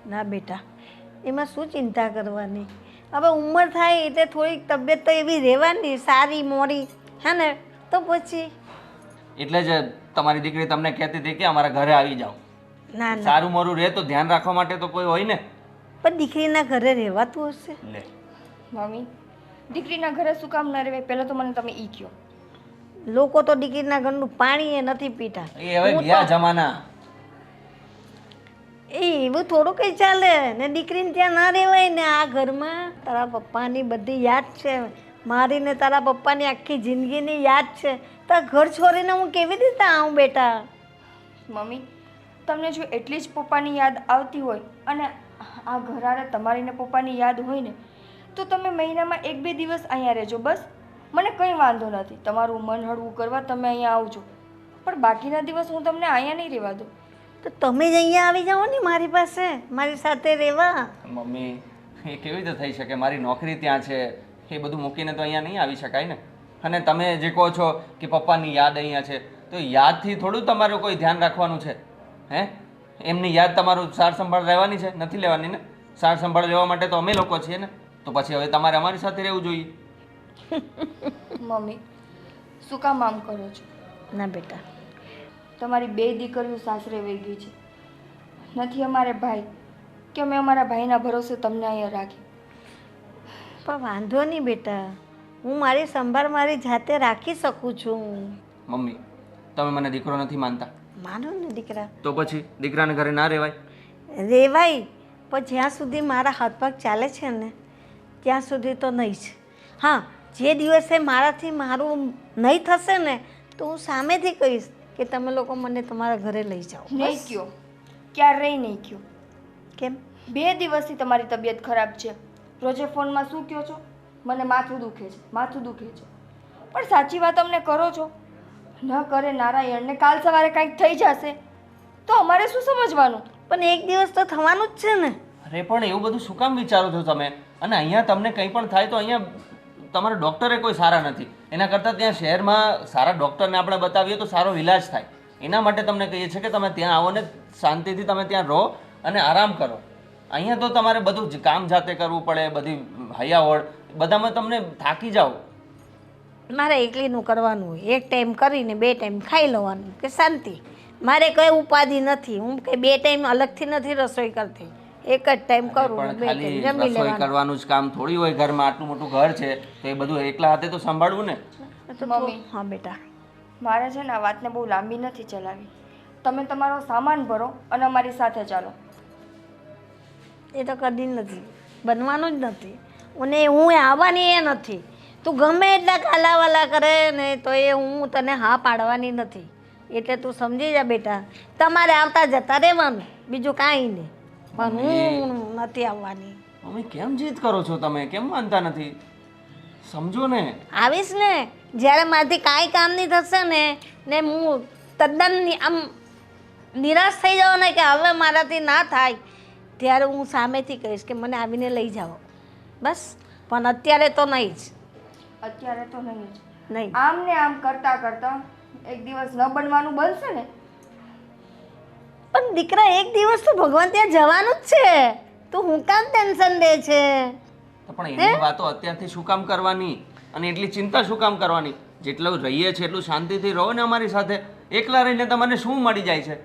ના બેટા, એમાં શું ચિંતા કરવાની? હવે ઉંમર થાય એટલે થોડીક તબિયત તો એવી રહેવાની, સારી મોરી, હે ને? તો પછી એટલે જ તમારી દીકરી તમને કહેતી હતી કે અમારા ઘરે આવી જાઓ. ના ના, સારું મોરું રહે તો ધ્યાન રાખવા માટે તો કોઈ હોય ને. પણ દીકરીના ઘરે રહેવાતું હશે. લે, મમ્મી દીકરીના ઘરે શું કામ ન રહેવાય? પહેલાં તો મને તમે ઈ કહો. લોકો તો દીકરીના ઘરનું પાણી એ નથી પીતા. એ હવે ગયા જમાના. એ એવું થોડું કંઈ ચાલે ને, દીકરીને ત્યાં ના રહેવાય ને. આ ઘરમાં તારા પપ્પાની બધી યાદ છે, મારી ને તારા પપ્પાની આખી જિંદગીની યાદ છે. તારા ઘર છોડીને હું કેવી રીતે આવું બેટા? મમ્મી તમને જો એટલી જ પપ્પાની યાદ આવતી હોય અને આ ઘરારે તમારી ને પપ્પાની યાદ હોય ને, તો તમે મહિનામાં 1-2 દિવસ અહીંયા રહેજો બસ. મને કંઈ વાંધો નથી, તમારું મન હળવું કરવા તમે અહીંયા આવજો, પણ બાકીના દિવસ હું તમને અહીંયા નહીં રહેવા દઉં. તો તમે જ અહીંયા આવી જાઓ ને મારી પાસે, મારી સાથે રહેવા. મમ્મી એ કેવી રીતે થઈ શકે? મારી નોકરી ત્યાં છે, એ બધું મૂકીને તો અહીંયા નહીં આવી શકાય ને. અને તમે જે કહો છો કે પપ્પાની યાદ અહીંયા છે, તો યાદથી થોડું તમારું કોઈ ધ્યાન રાખવાનું છે? હે, એમની યાદ તમારું સાર સંભાળ રહેવાની છે? નથી લેવાની ને. સાર સંભાળ લેવા માટે તો અમે લોકો છીએ ને. તો પછી હવે તમારે અમારી સાથે રહેવું જોઈએ. મમ્મી શું કામ આમ કરો છો? ના બેટા, તમારી 2 દીકરીઓ સાસરે વહી ગઈ છે. નથી અમારે ભાઈ કે અમે અમારા ભાઈના ભરોસે તમને અહીંયા રાખી. પણ વાંધો નહીં બેટા, હું મારી સંભાળ મારી જાતે રાખી શકું છું. મમ્મી તમે મને દીકરો નથી માનતા? માનો ને દીકરા, તો પછી દીકરાને ઘરે ના રહેવાય? રેવાય, પણ જ્યાં સુધી મારા હાથ પગ ચાલે છે ને ત્યાં સુધી તો નહીં જ. હા, જે દિવસે મારાથી મારું નહીં થશે ને તો હું સામેથી કહીશ કે તમે લોકો મને તમારા ઘરે લઈ જાઓ. નહીં કયો, ક્યારેય નહીં કયો. કેમ? 2 દિવસથી તમારી તબિયત ખરાબ છે. રોજે ફોનમાં શું કહો છો? મને માથું દુખે છે, માથું દુખે છે. પણ સાચી વાત અમને કરો છો? ન કરે નારાયણને કાલ સવારે કંઈક થઈ જશે તો અમારે શું સમજવાનું? પણ એક દિવસ તો થવાનું જ છે ને. અરે પણ એવું બધું શું કામ વિચારો છો તમે? અને અહીંયા તમને કંઈ પણ થાય તો અહીંયા તમારા ડૉક્ટરે કોઈ સારા નથી. એના કરતાં ત્યાં શહેરમાં સારા ડૉક્ટરને આપણે બતાવીએ તો સારો ઇલાજ થાય. એના માટે તમને કહીએ છીએ કે તમે ત્યાં આવો ને શાંતિથી તમે ત્યાં રહો અને આરામ કરો. અહીંયા તો તમારે બધું જ કામ જાતે કરવું પડે, બધી હૈયાવળ બધામાં તમને થાકી જાઓ. મારે એકલીનું કરવાનું હોય, એક ટાઈમ કરીને 2 ટાઈમ ખાઈ લેવાનું કે શાંતિ. મારે કંઈ ઉપાધિ નથી, હું કંઈ 2 ટાઈમ અલગથી નથી રસોઈ કરતી, એક જ ટાઈમ કરું, પણ 2 ખાલી ટાઈમ જમી રસોઈ લેવાનું. કરવાનું જ કામ થોડી હોય ઘરમાં. આટલું મોટું ઘર છે તો એ બધું એકલા હાથે તો સંભાળવું ને. મમ્મી હા બેટા, મારે છે ને આ વાતને બહુ લાંબી નથી ચલાવી. તમે તમારો સામાન ભરો અને અમારી સાથે ચાલો. એ તો કદી નથી બનવાનું જ નથી, અને હું આવવાની એ નથી. તું ગમે એટલા કાલાવાલા કરે ને તો એ હું તને હા પાડવાની નથી. એટલે તું સમજી જા બેટા, તમારે આવતા જતા રહેવાનું, બીજું કાંઈ નહીં. પણ હું નથી આવવાની. મમ્મી કેમ જીદ કરો છો તમે? કેમ માનતા નથી? સમજો ને. આવીશ ને જ્યારે મારાથી કાંઈ કામ નહીં થશે ને હું તદ્દન આમ નિરાશ થઈ જાઉં ને કે હવે મારાથી ના થાય, ત્યારે હું સામેથી કહીશ કે મને આવીને લઈ જાઓ બસ. પણ અત્યારે તો નહીં જ, અત્યારે તો નહીં જ. નહીં. આમ ને આમ કરતા કરતા એક દિવસ ન બનવાનું બનશે ને પણ દીકરા એક દિવસ તો ભગવાન ત્યાં જવાનું જ છે, તો હું કામ ટેન્શન લે છે? તો પણ એની વાતો અત્યારથી શું કામ કરવાની અને એટલી ચિંતા શું કામ કરવાની? જેટલું રહીએ છીએ એટલું શાંતિથી રહો ને અમારી સાથે. એકલા રહીને તમને શું મળી જાય છે?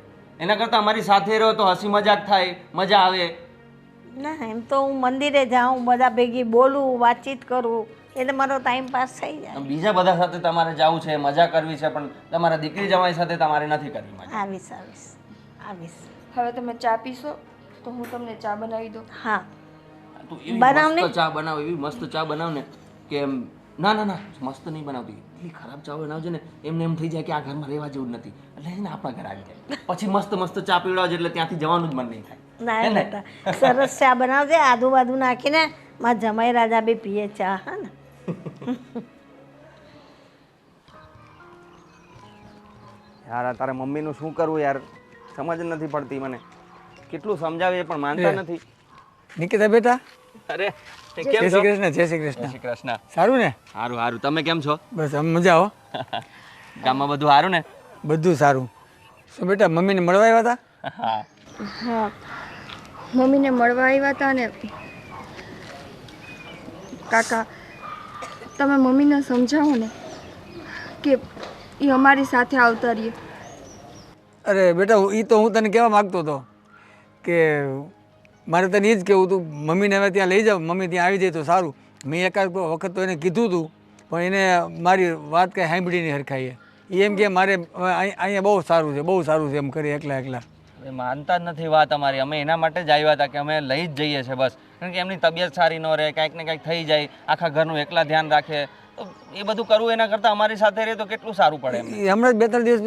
એના કરતાં અમારી સાથે રહો તો હસી મજાક થાય, મજા આવે. ના, એમ તો હું મંદિરે જાઉં, બધા ભેગી બોલું, વાતચીત કરું, એટલે મારો ટાઈમ પાસ થઈ જાય. બીજા બધા સાથે તમારે જવું છે, મજા કરવી છે, પણ તમારા દીકરી જમાઈ સાથે તમારે નથી કરવી મજા. આવીશ આવીશ આવીશ. હવે તમે ચા પીશો તો હું તમને ચા બનાવી દઉં. હા, તું એવી બનાવ ને. મસ્ત ચા બનાવ, એવી મસ્ત ચા બનાવ ને કે એમ ના ના ના મસ્ત નહીં બનાવતી, એટલી ખરાબ ચા બનાવજે ને એમને એમ થઈ જાય કે આ ઘરમાં રહેવા જેવું જ નથી, એટલે એને આપણા ઘર આવી જાય. પછી મસ્ત મસ્ત ચા પીવડાવજે એટલે ત્યાંથી જવાનું જ મન નહીં થાય. ના બેટા, સરસ ચા બનાવજે, આદુ બાદુ નાખીને. મારા જમાઈ રાજા બી પીએ ચા. હા ને? યાર આ તારા મમ્મીનું શું કરવું યાર, સમજ જ નથી પડતી મને. કેટલું સમજાવીએ પણ માનતા નથી. નિકિતા બેટા, અરે જય કેમ છો? શ્રી કૃષ્ણ. જય શ્રી જય કૃષ્ણ. શ્રી કૃષ્ણ. સારું ને? સારું સારું. તમે કેમ છો? બસ આમ મજા હો. ગામમાં બધું સારું ને? બધું સારું. શું બેટા, મમ્મીને મળવા આવ્યા હતા? હા. હા, મમ્મીને મળવા આવ્યા હતા ને કાકા, તમે મમ્મીને સમજાવો ને કે એ અમારી સાથે આવતા રહીએ. અરે બેટા, એ તો હું તને કહેવા માગતો હતો કે મારે તને એ જ કહેવું હતું, મમ્મીને હવે ત્યાં લઈ જાઓ, મમ્મી ત્યાં આવી જાય તો સારું. મેં એકાદ વખત તો એને કીધું હતું, પણ એને મારી વાત કંઈ સાંભળી નહીં હરખાઈએ. એ એમ કે મારે અહીંયા બહુ સારું છે, બહુ સારું છે એમ કરી એકલા એકલા. એ માનતા જ નથી વાત અમારી. અમે એના માટે જ આવ્યા હતા કે અમે લઈ જ જઈએ છીએ બસ. કારણ કે એમની તબિયત સારી ન રહે, કાંઈક ને કાંઈક થઈ જાય, આખા ઘરનું એકલા ધ્યાન રાખે, તો એ બધું કરવું એના કરતાં અમારી સાથે રહે તો કેટલું સારું પડે એમ. એ હમણાં જ 2-3 દિવસ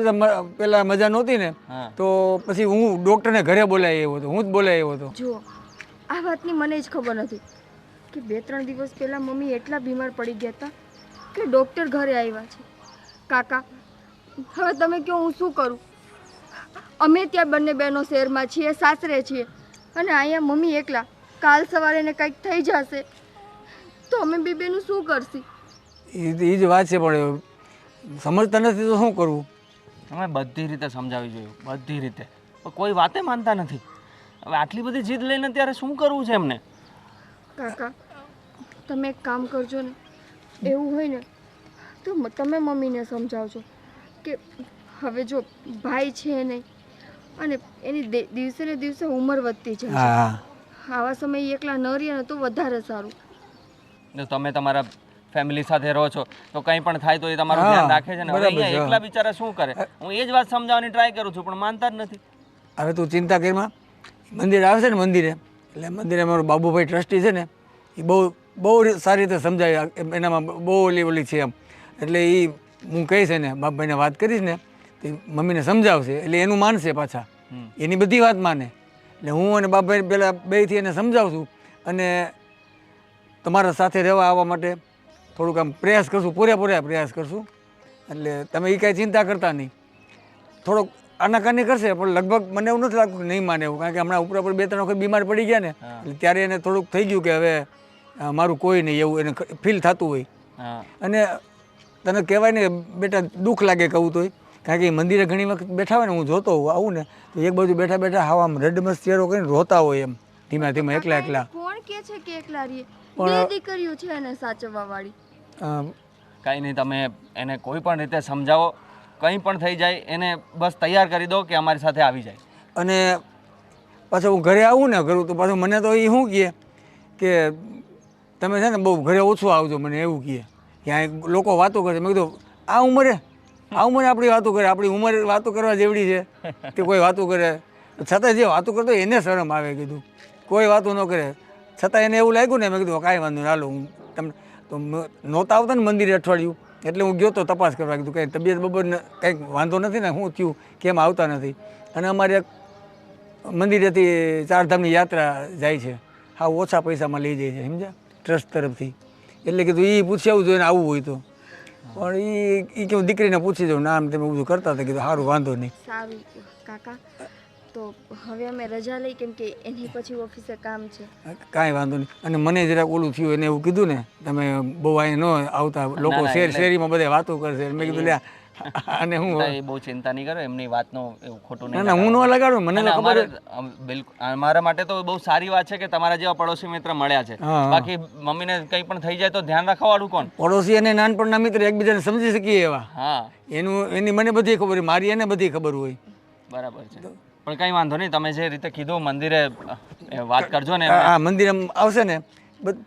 પહેલાં મજા નહોતી ને, હા. તો પછી હું ડૉક્ટરને ઘરે બોલાવી આવ્યો હતો, હું જ બોલાવી આવ્યો હતો. જુઓ, આ વાતની મને જ ખબર નથી કે 2-3 દિવસ પહેલાં મમ્મી એટલા બીમાર પડી ગયા હતા કે ડૉક્ટર ઘરે આવ્યા છે. કાકા, હવે તમે કહો હું શું કરું? અમે ત્યાં બંને બહેનો શહેરમાં છીએ, સાસરે છીએ, અને અહીંયા મમ્મી એકલા. કાલ સવારે એને કંઈક થઈ જશે તો અમે બે બેનું શું કરશી? એ જ વાત છે, પણ સમજતા નથી તો શું કરવું? અમે બધી રીતે સમજાવી જોયું, બધી રીતે, પણ કોઈ વાતે માનતા નથી. હવે આટલી બધી જીદ લઈને ત્યારે શું કરવું છે એમને? કાકા, તમે એક કામ કરજો ને, એવું હોય ને તો તમે મમ્મીને સમજાવજો કે હવે જો ભાઈ છે નહીં અને એની દિવસે ને દિવસે ઉંમર વધતી જાય છે. હા, આવા સમયે એકલા ન રહીએ ને તો વધારે સારું. જો તમે તમારા ફેમિલી સાથે રહો છો તો કંઈ પણ થાય તો એ તમારું હા, ધ્યાન રાખે છે ને. હવે બરાબર અહીંયા છે. એકલા બિચારા શું કરે? હું એ જ વાત સમજાવવાની ટ્રાય કરું છું પણ માનતા જ નથી. હવે તું ચિંતા કરીમાં, મંદિર આવશે ને મંદિરે, એટલે મંદિરે મારો બાબુભાઈ ટ્રસ્ટી છે ને, એ બહુ સારી રીતે સમજાય, એનામાં બહુ ઓલી છે એમ. એટલે એ હું કહીશ ને, બાપભાઈને વાત કરીશ ને, તો મમ્મીને સમજાવશે, એટલે એનું માનશે પાછા, એની બધી વાત માને. એટલે હું અને બાપભાઈ પહેલાં બેથી એને સમજાવું છું અને તમારા સાથે રહેવા આવવા માટે થોડુંક આમ પ્રયાસ કરશું, પૂરેપૂરા પ્રયાસ કરશું. એટલે તમે એ કાંઈ ચિંતા કરતા નહીં. થોડોક આનાકાની કરશે પણ લગભગ મને એવું નથી લાગતું કે નહીં માને એવું, કારણ કે હમણાં ઉપર 2-3 વખત બીમાર પડી ગયા ને, એટલે ત્યારે એને થોડુંક થઈ ગયું કે હવે મારું કોઈ નહીં, એવું એને ફીલ થતું હોય. અને તને કહેવાય ને બેટા, દુઃખ લાગે કહું તોય, કારણ કે મંદિરે ઘણી વખત બેઠા હોય ને, હું જોતો હોઉં આવું ને તો એક બાજુ બેઠા બેઠા હાવ આમ રડમસ ચહેરો કરીને રોતા હોય એમ, ધીમે ધીમે એકલા એકલા. કોણ કહે છે કે એકલા રહીએ? બે દીકરીઓ છે એને સાચવવા વાળી. કાંઈ નહીં, તમે એને કોઈ પણ રીતે સમજાવો, કંઈ પણ થઈ જાય એને બસ તૈયાર કરી દો કે અમારી સાથે આવી જાય. અને પાછું હું ઘરે આવું ને કરું તો પાછું મને તો એ શું કહે કે તમે છે ને બહુ ઘરે ઓછું આવજો, મને એવું કહે. ત્યાં લોકો વાતો કરે. મેં કીધું આ ઉંમરે આપણી વાતો કરે, આપણી ઉંમર વાતો કરવા જેવડી છે તે કોઈ વાતો કરે? છતાં જે વાતો કરતો એને શરમ આવે. કીધું કોઈ વાતો ન કરે, છતાં એને એવું લાગ્યું ને, મેં કીધું કાંઈ વાંધો નહીં, હાલો હું તમને તો નહોતા આવતા ને મંદિરે અઠવાડિયું, એટલે હું ગયો તો તપાસ કરવા. કીધું કંઈ તબિયત બબરને કંઈક વાંધો નથી ને, શું થયું, કેમ આવતા નથી? અને અમારે એક મંદિરેથી 4 ધામની યાત્રા જાય છે, હા ઓછા પૈસામાં લઈ જાય છે, સમજ્યા, ટ્રસ્ટ તરફથી. એટલે કીધું એ પૂછી આવું જોઈએ ને આવવું હોય તો. પણ એ કે દીકરીને પૂછી જાઉં, નામ તમે બધું કરતા હતા. કીધું સારું, વાંધો નહીં. સારું કાકા, તો હવે અમે રજા લઈ, કેમ કે એની પછી ઓફિસે કામ છે. કાંઈ વાંધો નહીં. અને મને જરાક ઓલું થયું, એને એવું કીધું ને તમે બહુ અહીં ન આવતા, લોકો શેરીમાં બધા વાતો કરશે. મેં કીધું લે અને હું એ બહુ ચિંતા નહીં કરો, એમની વાતનો એવું ખોટું ના નહીં ના હું ન લગાડું, મને તો ખબર જ. બિલકુલ અમારા માટે તો બહુ સારી વાત છે કે તમારા જેવા પડોશી મિત્ર મળ્યા છે. હા, હા. બાકી મમ્મીને કંઈ પણ થઈ જાય તો ધ્યાન રાખવાવાળું કોણ? પડોશી અને નાનપણના મિત્ર એકબીજાને સમજી શકીએ એવા. હા એની મને બધી ખબર હોય, મારી એને બધી ખબર હોય. બરાબર છે. પણ કંઈ વાંધો નહીં, તમે જે રીતે કીધું મંદિરે વાત કરજો ને. આ મંદિર આવશે ને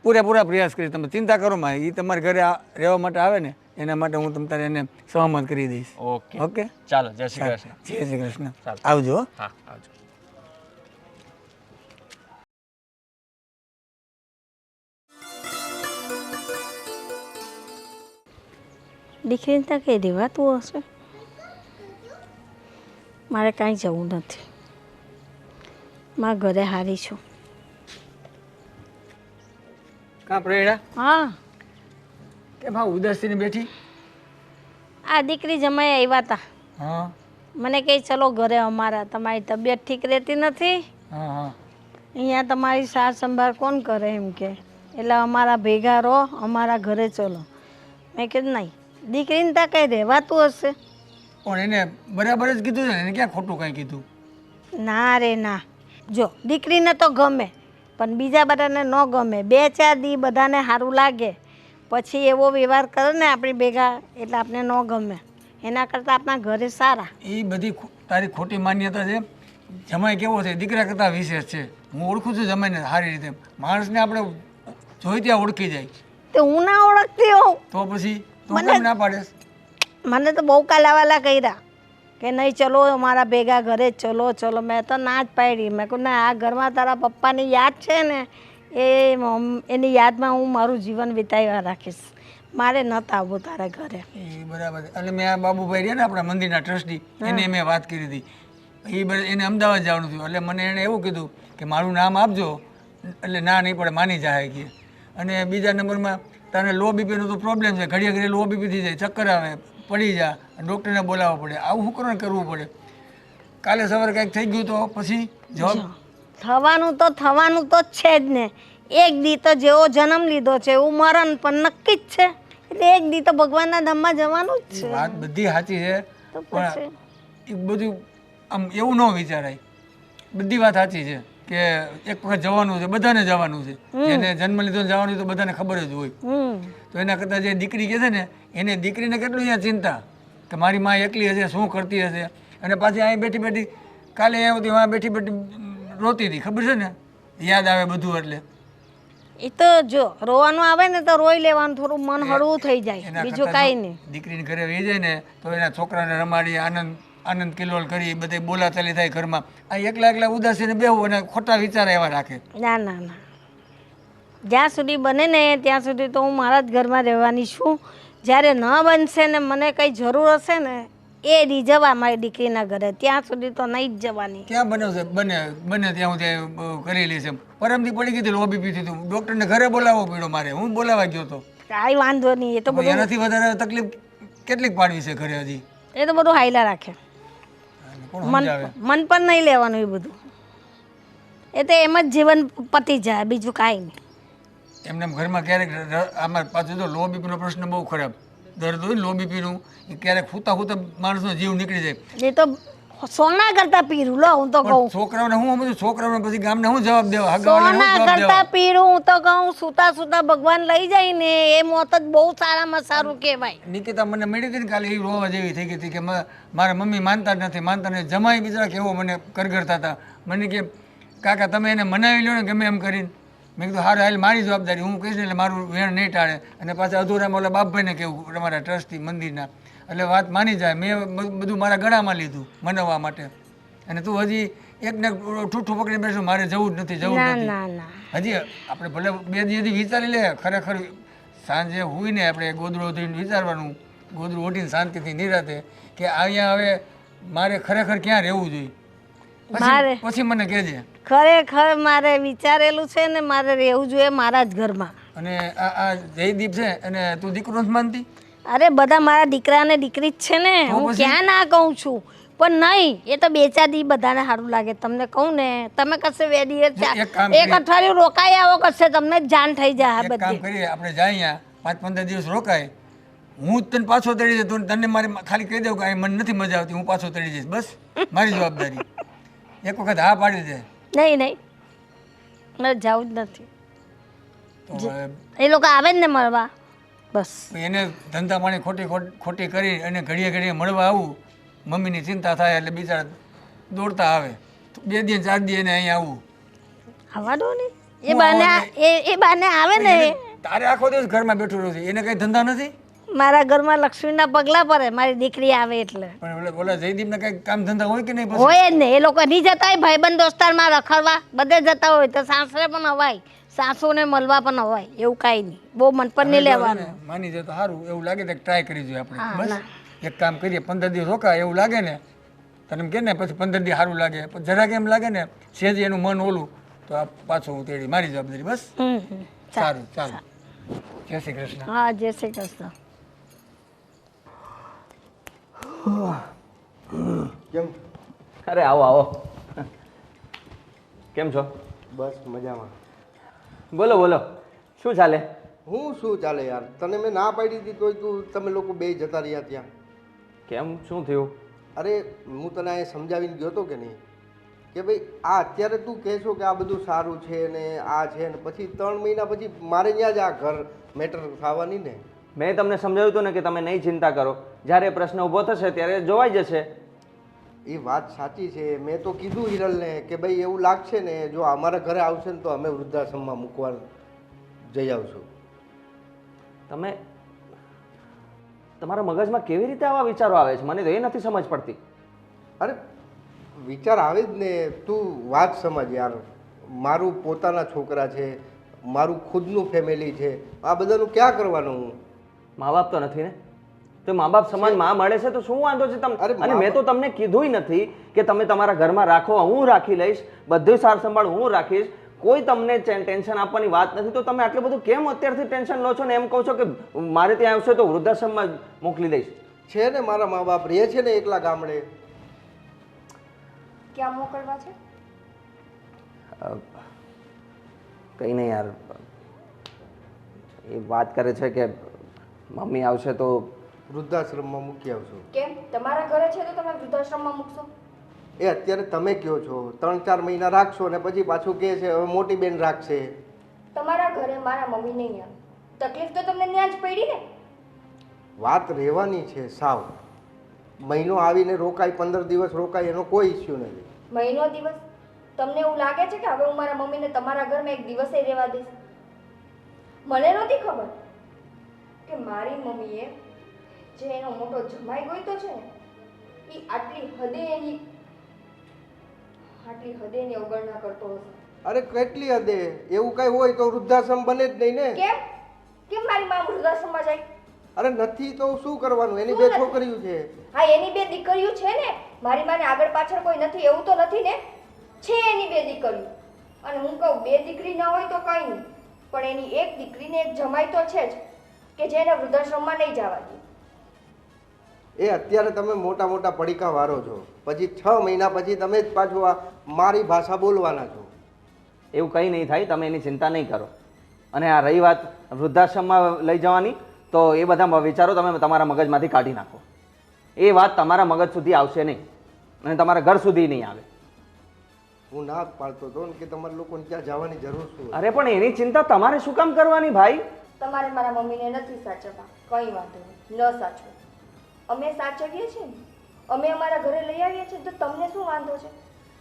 પૂરેપૂરા પ્રયાસ કરી, તમે ચિંતા કરો માં. એ તમારા ઘરે રહેવા માટે આવે ને એના માટે હું તમારે એને સહમત કરી દઈશ. ઓકે ઓકે ચાલો, જય શ્રી કૃષ્ણ. જય શ્રી કૃષ્ણ. ચાલો. આવજો હો. હા આવજો. દીકરીને ત્યાં કંઈ રહેવાતું હશે. મારે કાંઈ જવું નથી, મારા ઘરે હારી છું. કાં પ્રેરણા હા, કેમ હા ઉદાસીને બેઠી? આ દીકરી જમાઈ આવ્યા હતા, હા મને કહે ચલો ઘરે અમારા, તમારી તબિયત ઠીક રહેતી નથી, હા હા અહીંયા તમારી સાર સંભાળ કોણ કરે એમ કે, એટલે અમારા ભેગા રહો, અમારા ઘરે ચલો. મેં કીધું નહીં, દીકરીને ત્યાં કંઈ રહેવાતું હશે. પણ એને બરાબર જ કીધું છે ને, એને ક્યાં ખોટું કાંઈ કીધું? ના રે ના, જો દીકરીને તો ગમે પણ બીજા બધાને ન ગમે. 2-4 દી બધાને સારું લાગે, પછી એવો વ્યવહાર કરે ને આપણી ભેગા એટલે આપણે ન ગમે. એના કરતાં આપણા ઘરે સારા. એ બધી તારી ખોટી માન્યતા છે. જમાઈ કેવો છે દીકરા કરતાં વિશેષ છે. હું ઓળખું છું જમાઈને સારી રીતે. માણસને આપણે જોઈ ત્યાં ઓળખી જાય. તો હું ના ઓળખતી હોઉં. તો પછી તું કેમ ના પાડેસ? મને તો બહુ કાલાવાલા કર્યા કે નહીં ચલો અમારા ભેગા ઘરે જ ચલો ચલો. મેં તો ના જ પાડી. મેં કહું ના, આ ઘરમાં તારા પપ્પાની યાદ છે ને એની યાદમાં હું મારું જીવન વિતાવ્યા રાખીશ. મારે નહોતું આવવું તારા ઘરે. એ બરાબર. એટલે મેં આ બાબુભાઈ રહ્યા ને આપણા મંદિરના ટ્રસ્ટી, એને મેં વાત કરી હતી. એને અમદાવાદ જવાનું થયું એટલે મને એણે એવું કીધું કે મારું નામ આપજો, એટલે ના નહીં પડે, માની જાય કે. અને બીજા નંબરમાં તને લો બીપીનો તો પ્રોબ્લેમ છે, ઘડીએ ઘડીએ લો બીપી થઈ જાય, ચક્કર આવે, પડી જા, ડૉક્ટરને બોલાવવા પડે. આવું શું કરવું પડે? કાલે સવારે કંઈક થઈ ગયું તો પછી જવાબ થવાનું તો છે જ ને. એક દી તો જેવો જન્મ લીધો છે એવું મરણ પણ નક્કી જ છે. એટલે એક દી તો ભગવાનના ધામમાં જવાનું જ છે. વાત બધી સાચી છે, તો પણ પછી એ બધું આમ એવું ન વિચારાય. બધી વાત સાચી છે કે એક વખત જવાનું છે, બધાને જવાનું છે. જેને જન્મ લીધો જવાનું તો બધાને ખબર જ હોય. તો એના કરતાં જે દીકરી કહે છે ને, એને દીકરીને કેટલું અહીંયા ચિંતા કે મારી માં એકલી હશે, શું કરતી હશે. અને પાછી અહીં બેઠી બેઠી કાલે અહીંયા હતી, વાં બેઠી બેઠી રોતી હતી, ખબર છે ને, યાદ આવે બધું. એટલે એ તો જો રોવાનું આવે ને તો રોઈ લેવાનું, થોડું મન હળવું થઈ જાય, એના બીજું કરતાં કાંઈ જો નહીં. દીકરીને ઘરે વહી જાય ને તો એના છોકરાને રમાડી આનંદ કિલોલ કરી, બધે બોલાચાલી થાય ઘરમાં. આ એકલા એકલા ઉદાસીને બેહવું અને ખોટા વિચાર એવા રાખે. ના ના ના, જ્યાં સુધી બને ને ત્યાં સુધી તો હું મારા જ ઘરમાં રહેવાની છું. જ્યારે ન બનશે ને મને કંઈ જરૂર હશે ને એ દી જવા મારી દીકરીના ઘરે, ત્યાં સુધી તો નહીં જ જવાની. ક્યાં બને છે? બને ત્યાં હું કરી લઈશ. એમ પરમથી પડી ગઈ હતી, લો બીપી થયું, ડૉક્ટરને ઘરે બોલાવવો પડ્યો મારે. હું બોલાવા ગયો હતો. કાંઈ વાંધો નહીં, એ તો બધું એનાથી વધારે તકલીફ કેટલીક પાડવી છે ઘરે હજી? એ તો બધું હાઈલા રાખે. કોણ સમજાવે? મન પર નહીં લેવાનું એ બધું. એ તો એમ જ જીવન પતી જાય, બીજું કાંઈ નહીં. એમને ઘરમાં ક્યારેક આમાં પાછું તો લો બીપીનો પ્રશ્ન બહુ ખરાબ. દર્દ હોય લો બીપીનું, એ ક્યારેક ખૂતા ખૂતા માણસનો જીવ નીકળી જાય. એ તો સોના કરતા પીરું, લો હું તો કહું. છોકરાઓને હું સમજુ, છોકરાઓને પછી ગામને શું જવાબ દેવા? હગાવાને શું સોના જવાબ કરતા દેવા? પીરું હું તો કહું. સુતા સુતા ભગવાન લઈ જાય ને એ મોત જ બહુ સારામાં સારું કહેવાય. નિકિતા મને મળી હતી ને કાલે, એ રોવા જેવી થઈ ગઈ હતી કે મારા મમ્મી માનતા જ નથી, માનતા નથી. જમાઈ બિચારા કેવો મને કરગરતા હતા. મને કે કાકા તમે એને મનાવી લો ને ગમે એમ કરીને. મેં કીધું હારું હાલ, મારી જવાબદારી, હું કહીશ ને એટલે મારું વેણ નહીં ટાળે. અને પાછા અધૂરામાં ઓલા બાપભાઈને કહેવું, તમારા ટ્રસ્ટી મંદિરના, એટલે વાત માની જાય. મેં બધું મારા ગળામાં લીધું મનાવવા માટે. અને તું હજી એકને ઠૂઠું પકડી બેસો, મારે જવું જ નથી, જવું જ ના નથી. ના ના, હજી આપણે ભલે 2 દિવસથી વિચારી લે. ખરેખર સાંજે હોઈને આપણે ગોદડું ઓઢીને વિચારવાનું, ગોદડું ઓઢીને શાંતિથી નિરાતે કે અહીંયા હવે મારે ખરેખર ક્યાં રહેવું જોઈએ. પછી મને કહેજે. ખરેખર મારે વિચારેલું છે ને, મારે રહેવું જોઈએ મારા જ ઘરમાં. અને આ જયદીપ છે અને તું દીકરો નથી માનતી? અરે બધા મારા દીકરા ને દીકરી જ છે ને, હું ક્યાં ના કહું છું. પણ નહીં, એ તો 2-4 દી બધાને સારું લાગે. તમને કહું ને, તમે કશે 2 દિવસ એક અઠવાડિયું રોકાઈ આવો, કશે તમને જાણ થઈ જાય. એક કામ કરીએ, આપણે જાય અહીંયા 5-15 દિવસ રોકાય, હું જ તને પાછો તળી જતો તને મારે ખાલી કહી દઉં કે અહીં મને નથી મજા આવતી, હું પાછો તળી જઈશ, બસ મારી જવાબદારી. એક વખત હા પાડી દે નહીં નહીં, મારે જવું જ નથી. તો હવે એ લોકો આવે ને મળવા, બસ. એને ધંધા પાણી ખોટી કરી અને ઘડીએ ઘડીએ મળવા આવું, મમ્મીની ચિંતા થાય એટલે બિચારા દોડતા આવે. 2 દી 4 દી એને અહીં આવું. આવવા દો ને, એ હું બાને આવવા એ બાને આવે ને. તારે આખો દિવસ ઘરમાં બેઠું રહું છે, એને કઈ ધંધા નથી. મારા ઘરમાં લક્ષ્મીના પગલા પડે મારી દીકરી આવે એટલે. પણ ઓલા જયદીપને કઈ કામ ધંધા હોય કે નહીં? પછી હોય જ ને, એ લોકો નહીં જતા હોય ભાઈબંધ દોસ્તારમાં રખડવા, બધે જતા હોય તો સાસરે પણ અવાય, સાસુને મળવા પણ અવાય, એવું કાંઈ નહીં. બહુ મન પર નહીં લેવાનું. માની જાય તો સારું. એવું લાગે તો ટ્રાય કરી જોઈએ આપણે. બસ એક કામ કરીએ, 15 દિવસ રોકાય. એવું લાગે ને તને એમ કે ને પછી 15 દિવસ સારું લાગે, પછી જરાક એમ લાગે ને સેજ એનું મન ઓલું, તો આ પાછું હું તેડી મારી જવાબદારી. બસ સારું, ચાલો. જય શ્રી કૃષ્ણ. હા, જય શ્રી કૃષ્ણ. કેમ? અરે આવો આવો. કેમ છો? બસ મજામાં. બોલો બોલો, શું ચાલે? હું શું ચાલે યાર, તને મેં ના પાડી હતી તોય તમે લોકો બે જતા રહ્યા ત્યાં. કેમ, શું થયું? અરે હું તને અહીંયા સમજાવીને ગયો હતો કે નહીં કે ભાઈ આ અત્યારે તું કહેશો કે આ બધું સારું છે ને આ છે ને પછી 3 મહિના પછી મારે ત્યાં જ આ ઘર મેટર થવાની ને. મેં તમને સમજાવ્યું હતું ને કે તમે નહીં ચિંતા કરો, જ્યારે પ્રશ્ન ઊભો થશે ત્યારે જોવાઈ જશે. એ વાત સાચી છે. મેં તો કીધું હિરલને કે ભાઈ એવું લાગશે ને જો અમારા ઘરે આવશે ને તો અમે વૃદ્ધાશ્રમમાં મૂકવા જઈ આવશું. તમે તમારા મગજમાં કેવી રીતે આવા વિચારો આવે છે? મને તો એ નથી સમજ પડતી. અરે વિચાર આવે જ ને, તું વાત સમજ યાર. મારું પોતાના છોકરા છે, મારું ખુદનું ફેમિલી છે, આ બધાનું ક્યાં કરવાનું હું? મા બાપ તો નથી ને, તો મા બાપ સમાન માં મળે છે તો શું વાંધો છે તમને? અરે અને મેં તો તમને કીધુંય નથી કે તમે તમારા ઘરમાં રાખો, હું રાખી લઈશ, બધું સાર સંભાળ હું રાખીશ, કોઈ તમને ટેન્શન આપવાની વાત નથી. તો તમે આટલું બધું કેમ અત્યારથી ટેન્શન લો છો ને એમ કહો છો કે મારે ત્યાં આવશે તો વૃદ્ધાશ્રમમાં મોકલી દઈશ? છે ને મારા મા બાપ રહે છે ને એકલા ગામડે. ક્યાં મોકલવા છે? કંઈ નહીં યાર, એ વાત કરે છે કે મમ્મી આવશે તો વૃદ્ધાશ્રમમાં મૂકી આવશો. કેમ તમારા ઘરે છે તો તમે વૃદ્ધાશ્રમમાં મૂકશો? એ અત્યારે તમે કહો છો 3-4 મહિના રાખશો ને પછી પાછું કહે છે હવે મોટી બેન રાખશે. તમારા ઘરે મારા મમ્મી નહીં આવે, તકલીફ તો તમને ત્યાં જ પડી ને. વાત રહેવાની છે સાવ. મહિનો આવીને રોકાય, 15 દિવસ રોકાય, એનો કોઈ ઇસ્યુ નથી. મહિનો દિવસ તમને એવું લાગે છે કે હવે હું મારા મમ્મીને તમારા ઘરમાં એક દિવસે રહેવા દઈશ? મને નહોતી ખબર કે મારી મમ્મીએ જે એનો મોટો જમાઈ ગોઈતો છે ને એ આટલી હદે એની અવગણના કરતો હશે. અરે કેટલી હદે? એવું કઈ હોય તો વૃદ્ધાશ્રમ બને જ નહીં ને. કેમ કેમ મારી મા વૃદ્ધાશ્રમમાં જાય? અરે નથી તો શું કરવાનું? એની શું 2 નથી? છોકરીઓ છે. હા, એની 2 દીકરીઓ છે ને. મારી માને આગળ પાછળ કોઈ નથી એવું તો નથી ને? છે એની 2 દીકરીઓ. અને હું કહું 2 દીકરી ના હોય તો કંઈ નહીં, પણ એની એક દીકરીને એક જમાઈ તો છે જ કે જેને વૃદ્ધાશ્રમમાં નહીં જવા દે. એ અત્યારે તમે મોટા મોટા પડીકા વારો છો, પછી 6 મહિના પછી તમે જ પાછું આ મારી ભાષા બોલવાના છો. એવું કંઈ નહીં થાય, તમે એની ચિંતા નહીં કરો. અને આ રહી વાત વૃદ્ધાશ્રમમાં લઈ જવાની, તો એ બધા વિચારો તમે તમારા મગજમાંથી કાઢી નાખો. એ વાત તમારા મગજ સુધી આવશે નહીં અને તમારા ઘર સુધી નહીં આવે. હું ના જ પાડતો હતો ને કે તમારે લોકોને ત્યાં જવાની જરૂર શું? અરે પણ એની ચિંતા તમારે શું કામ કરવાની ભાઈ? તમારે મારા મમ્મીને નથી સાચવવા, કંઈ વાંધો નહીં, ન સાચવો. અમે સાચવીએ છીએ ને, અમે અમારા ઘરે લઈ આવીએ છીએ તો તમને શું વાંધો છે?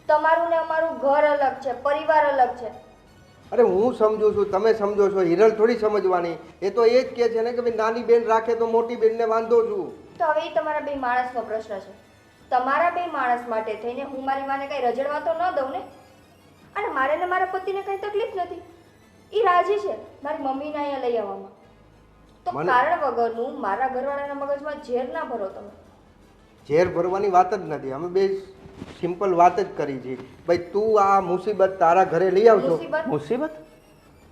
તમારું ને અમારું ઘર અલગ છે, પરિવાર અલગ છે. અરે હું સમજુ છું, તમે સમજો છો, હિરલ થોડી સમજવાની. એ તો એ જ કહે છે ને કે ભાઈ નાની બેન રાખે તો મોટી બેનને વાંધો છું. તો હવે એ તમારા 2 માણસનો પ્રશ્ન છે. તમારા 2 માણસ માટે થઈને હું મારી માને કઈ રજડવા તો ન દઉં ને. અને મારે ને મારા પતિને કઈ તકલીફ નથી, એ રાજી છે મારી મમ્મીને અહીંયા લઈ આવવામાં. તો કારણ વગરનું મારા ઘરવાળાના મગજમાં ઝેર ના ભરો તમે. ઝેર ભરવાની વાત જ નથી. અમે બે સિમ્પલ વાત જ કરી છે. ભાઈ તું આ મુસીબત તારા ઘરે લઈ આવજો. મુસીબત?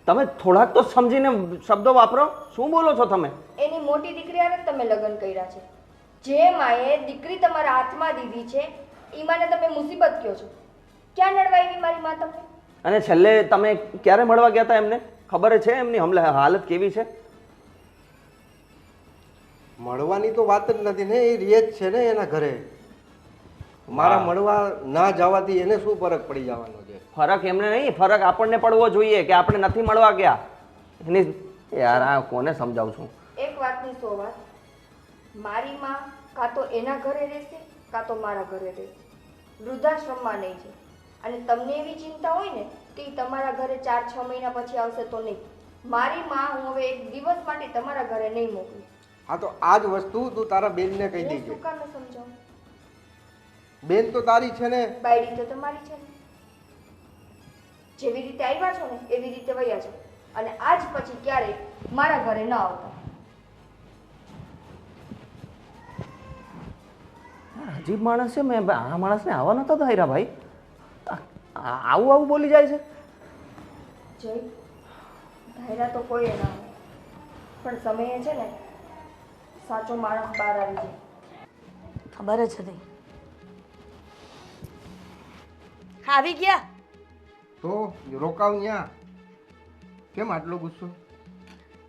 તમે થોડાક તો સમજીને શબ્દો વાપરો. શું બોલો છો તમે? એની મોટી દીકરી હારે તમે લગ્ન કર્યા છે. જે માએ દીકરી તમારા હાથમાં દીધી છે એ માને તમે મુસીબત કહો છો. ક્યાં નડવા આવી મારી માં તમને? અને છેલ્લે તમે ક્યારે મળવા ગયા હતા એમને? ખબર છે એમની હાલત કેવી છે? મળવાની તો વાત જ નથી ને, એ રહે જ છે ને એના ઘરે. મારા મળવા ના જવાથી એને શું ફરક પડી જવાનો છે? ફરક એમને નહીં, ફરક આપણને પડવો જોઈએ કે આપણે નથી મળવા ગયા. એની યાર આ કોને સમજાવું છું? એક વાતની 100 વાત. મારી માં કાં તો એના ઘરે રહેશે કાં તો મારા ઘરે રહેશે, વૃદ્ધાશ્રમમાં નહીં છે. અને તમને એવી ચિંતા હોય ને તો ઈ તમારા ઘરે 4-6 મહિના પછી આવશે તો નહીં. મારી માં હું હવે એક દિવસ માટે તમારા ઘરે નહીં મોકલું. હા તો આ જ વસ્તુ તું તારા બેનને કહી હું દેજે. શું કામ ન સમજાવું? બેન તો તારી છે ને. બાયડી તો તમારી છે ને. જેવી રીતે આવ્યા છો ને એવી રીતે વયા છો, અને આજ પછી ક્યારેય મારા ઘરે ન આવતા. અજીબ માણસ છે. મેં આ માણસને આવવા નતો ધાર્યા ભાઈ. આવું આવું બોલી જાય છે. જય ધાયરા તો કોઈ ના હોય, પણ સમયે છે ને સાચો માણસ બહાર આવી જાય. ખબર જ હતી. આવી ગયા? તો રોકાવ ન્યા. કેમ આટલો ગુસ્સો?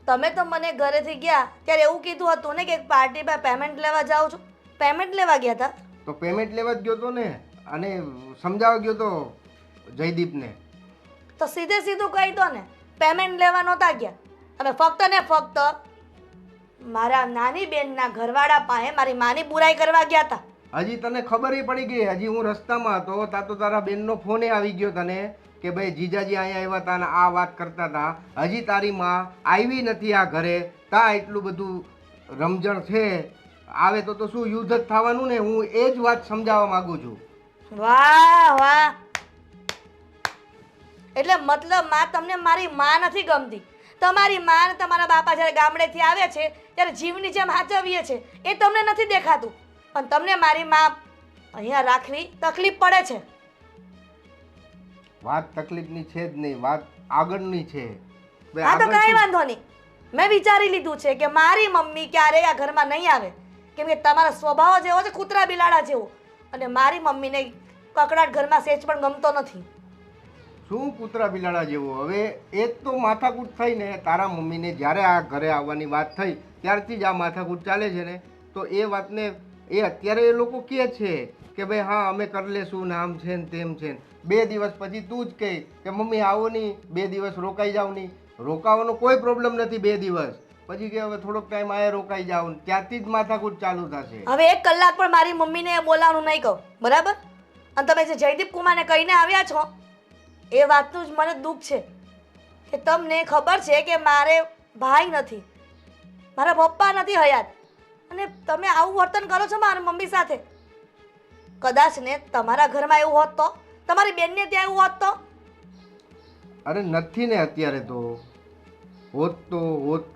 તમે તો મને ઘરેથી ગયા ત્યારે એવું કીધું હતું ને કે પાર્ટીમાં પેમેન્ટ લેવા જાઉં છું. પેમેન્ટ લેવા ગયા હતા? તો પેમેન્ટ લેવા જ ગયો તો ને, અને સમજાવવા ગયો તો જયદીપને. તો સીધે સીધું કહી દો ને, પેમેન્ટ લેવા નહોતા ગયા. અમે ફક્ત ને ફક્ત મારા નાની બેનના ઘરવાળા પાસે મારી માની બુરાઈ કરવા ગયા હતા. હજી તને ખબર પડી ગઈ? હજી હું રસ્તામાં હતો તા તો તારા બેનનો ફોને આવી ગયો તને કે ભાઈ જીજાજી અહીંયા આવ્યા હતા ને આ વાત કરતા હતા. હજી તારી માં આવી નથી આ ઘરે, તા એટલું બધું રમઝણ છે. આવે તો શું યુદ્ધ જ થવાનું ને? હું એ જ વાત સમજાવવા માંગુ છું. વાહ વાહ, એટલે મતલબ માં તમને મારી માં નથી ગમતી. તમારી માં ને તમારા બાપા જ્યારે ગામડેથી આવે છે ત્યારે જીવની જેમ હાચવીએ છે એ તમને નથી દેખાતું, પણ તમને મારી માં અહીંયા રાખવી તકલીફ પડે છે. વાત તકલીફની છે જ નહીં, વાત આગળની છે. હા તો કાંઈ વાંધો નહીં. મેં વિચારી લીધું છે કે મારી મમ્મી ક્યારેય આ ઘરમાં નહીં આવે, કેમ કે તમારો સ્વભાવ જેવો છે કૂતરા બિલાડા જેવો, અને મારી મમ્મીને કકડાટ ઘરમાં સેજ પણ ગમતો નથી. શું કૂતરા બિલાડા જેવો? હવે એ જ તો માથાકૂટ થઈ ને. તારા મમ્મીને જ્યારે આ ઘરે આવવાની વાત થઈ ત્યારથી જ આ માથાકૂટ ચાલે છે ને. તો એ વાતને એ અત્યારે એ લોકો કહે છે કે ભાઈ હા અમે કરી લેશું ને આમ છે ને તેમ છે ને. 2 દિવસ પછી તું જ કહે કે મમ્મી આવો નહીં, 2 દિવસ રોકાઈ જાવ નહીં. રોકાવાનો કોઈ પ્રોબ્લેમ નથી. 2 દિવસ પછી કે હવે થોડોક ટાઈમ આયા રોકાઈ જાવ, ત્યારથી જ માથાકૂટ ચાલુ થશે. હવે 1 કલાક પણ મારી મમ્મીને બોલાવવાનું નહીં કહું, બરાબર? અને તમે જે જયદીપ કુમારને કહીને આવ્યા છો એ વાતનું જ મને દુઃખ છે કે તમને ખબર છે કે મારે ભાઈ નથી, મારા પપ્પા નથી હયાત, અને તમે આવું વર્તન કરો છો મારી મમ્મી સાથે. કદાચ ને તમારા ઘરમાં એવું હોત તો, તમારી બેનને ત્યાં એવું હોત તો? અરે નથી ને અત્યારે તો. હોત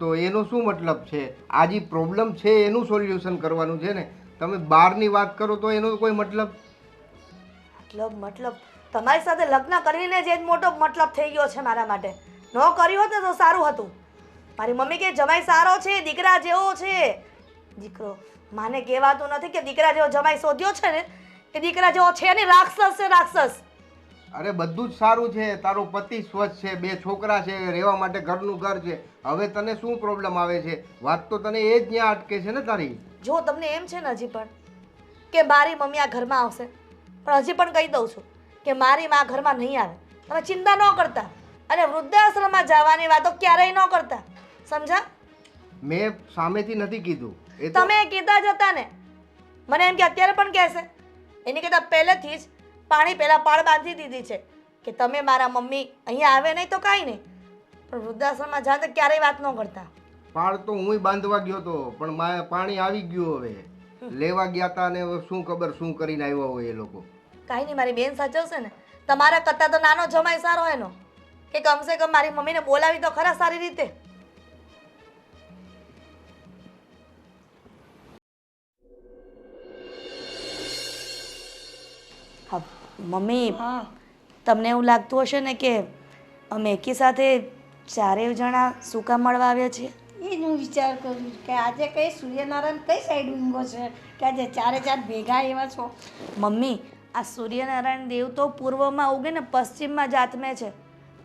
તો એનો શું મતલબ છે? આ જે પ્રોબ્લેમ છે એનું સોલ્યુશન કરવાનું છે ને. તમે બહારની વાત કરો તો એનો કોઈ મતલબ મતલબ તમારી સાથે લગ્ન કરીને જ એક મોટો મતલબ થઈ ગયો છે મારા માટે. ન કર્યું હોત ને તો સારું હતું. મારી મમ્મી કે જમાઈ સારો છે, દીકરા જેવો છે. દીકરો માને કહેવાતું નથી કે દીકરા જેવો જમાઈ શોધ્યો છે ને એ દીકરા જેવો છે ને, રાક્ષસ છે રાક્ષસ. અરે બધું જ સારું છે. તારો પતિ સ્વચ્છ છે, 2 છોકરા છે, રહેવા માટે ઘરનું ઘર છે. હવે તને શું પ્રોબ્લેમ આવે છે? વાત તો તને એ જ ત્યાં અટકે છે ને તારી. જો તમને એમ છે ને હજી પણ કે મારી મમ્મી આ ઘરમાં આવશે, પણ હજી પણ કહી દઉં છું કે મારી માં ઘરમાં નહીં આવે. તમે ચિંતા ન કરતા, અને વૃદ્ધાશ્રમમાં જવાની વાતો ક્યારેય ન કરતા, સમજા? મેં સામેથી નથી કીધું. એ તો તમે કીધા જ હતા ને. મને એમ કે અત્યારે પણ કહેશે. એની કરતાં પહેલેથી જ પાણી પહેલાં પાળ બાંધી દીધી છે કે તમે મારા મમ્મી અહીંયા આવે નહીં તો કાંઈ નહીં, પણ વૃદ્ધાશ્રમમાં જાઓ તો ક્યારેય વાત ન કરતા. પાળ તો હુંય બાંધવા ગયો તો, પણ પાણી આવી ગયું. હવે લેવા ગયા હતા ને હવે શું ખબર શું કરીને આવ્યા હોય એ લોકો. કાંઈ નહીં, મારી બેન સાચવશે ને. તમારા કરતાં તો નાનો જમાઈ સારો એનો, કે કમસે કમ મારી મમ્મીને બોલાવી તો ખરા સારી રીતે. હા મમ્મી, તમને એવું લાગતું હશે ને કે અમે એકી સાથે 4 જણા શું કામ મળવા આવ્યા છીએ? એ જ હું વિચાર કરું છું કે આજે કઈ સૂર્યનારાયણ કઈ સાઈડ ઊંઘો છે કે આજે 4 ભેગા એવા છો. મમ્મી, આ સૂર્યનારાયણ દેવ તો પૂર્વમાં ઉગે ને પશ્ચિમમાં જાતમે છે,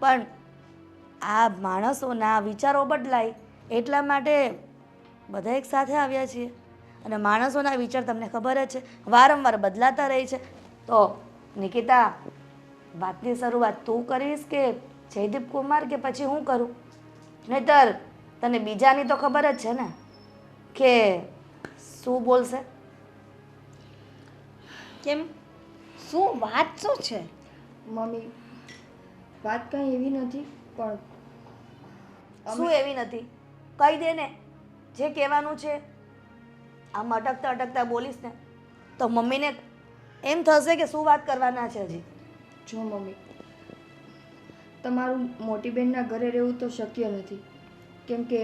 પણ આ માણસોના વિચારો બદલાય એટલા માટે બધા એક સાથે આવ્યા છીએ અને માણસોના વિચાર તમને ખબર જ છે વારંવાર બદલાતા રહે છે. તો નિકિતા, વાતની શરૂઆત તું કરીશ કે જયદીપ કુમાર કે પછી હું કરું? નહીતર તને બીજાની તો ખબર જ છે ને કે શું બોલશે. કેમ, શું વાત શું છે? મમ્મી, વાત કંઈ એવી નથી, પણ શું એવી નથી? કહી દે ને જે કહેવાનું છે. આમ અટકતા અટકતા બોલીશ ને તો મમ્મીને એમ થશે કે શું વાત કરવાના છે હજી. જો મમ્મી, તમારું મોટી બહેનના ઘરે રહેવું તો શક્ય નથી, કેમ કે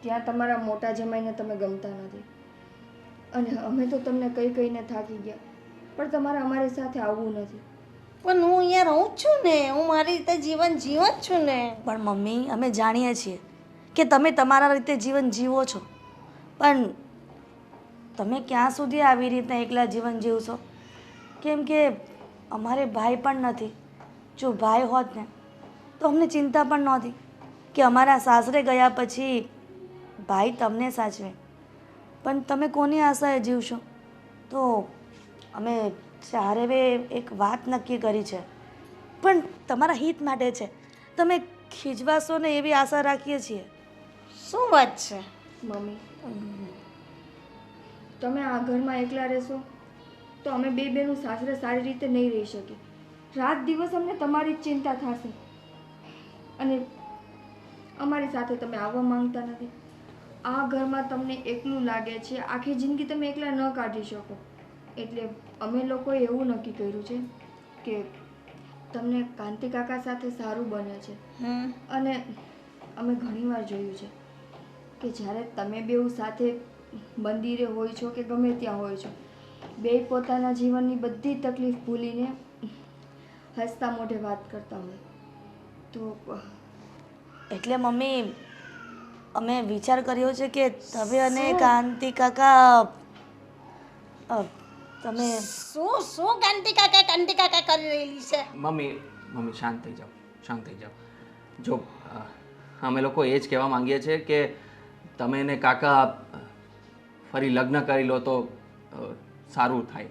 ત્યાં તમારા મોટા જમાઈને તમે ગમતા નથી, અને અમે તો તમને કહીને થાકી ગયા, પણ તમારે અમારી સાથે આવવું નથી. પણ હું અહીંયા રહું જ છું ને, હું મારી રીતે જીવન જીવું જ છું ને. પણ મમ્મી, અમે જાણીએ છીએ કે તમે તમારા રીતે જીવન જીવો છો, પણ તમે ક્યાં સુધી આવી રીતના એકલા જીવન જીવશો? કેમ કે અમારે ભાઈ પણ નથી. જો ભાઈ હોત ને તો અમને ચિંતા પણ નહોતી કે અમારા સાસરે ગયા પછી ભાઈ તમને સાચવે, પણ તમે કોની આશાએ જીવશો? તો અમે ચારેવે એક વાત નક્કી કરી છે, પણ તમારા હિત માટે છે. તમે ખીજવાશો ને એવી આશા રાખીએ છીએ. શું વાત છે? મમ્મી, તમે આ ઘરમાં એકલા રહેશો તો અમે બે બહેનું સાસરે સારી રીતે નહીં રહી શકીએ. રાત દિવસ અમને તમારી જ ચિંતા થશે, અને અમારી સાથે તમે આવવા માંગતા નથી. આ ઘરમાં તમને એકલું લાગે છે, આખી જિંદગી તમે એકલા ન કાઢી શકો, એટલે અમે લોકોએ એવું નક્કી કર્યું છે કે તમને કાંતિ કાકા સાથે સારું બને છે. અને અમે ઘણીવાર જોયું છે કે જ્યારે તમે બેઉ સાથે મંદિરે હોય છો કે ગમે ત્યાં હોય છો, બે પોતાના જીવનની બધી તકલીફ ભૂલીને હસતા મોઢે વાત કરતા હોય. તો એટલે મમ્મી, અમે વિચાર કર્યો છે કે તમે અને કાંતિ કાકા તમે શું શું કાંતિ કાકા કરી રહેલી છે? મમ્મી શાંત થઈ જાઓ, શાંત થઈ જાઓ. જો અમે લોકો એ જ કહેવા માંગીએ છીએ કે તમે ને કાકા ફરી લગ્ન કરી લો તો સારું થાય.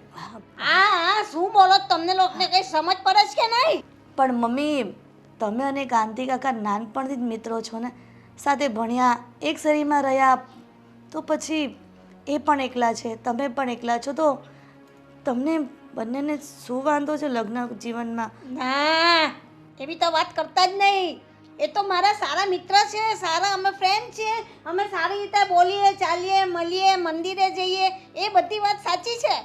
આ શું બોલો? તમને લોકોને કઈ સમજ પડે છે કે નહીં? પણ મમ્મી, તમે અને કાંતિ કાકા નાનપણથી જ મિત્રો છો ને, સાથે ભણ્યા, એક શેરીમાં રહ્યા, તો પછી એ પણ એકલા છે, તમે પણ એકલા છો, તો તમને બંનેને શું વાંધો છે લગ્ન જીવનમાં? ના, એવી તો વાત કરતા જ નહીં. એ તો મારા સારા મિત્ર છે, સારા અમે ફ્રેન્ડ છીએ. અમે સારી રીતે બોલીએ, ચાલીએ, મળીએ, મંદિરે જઈએ, એ બધી વાત સાચી છે.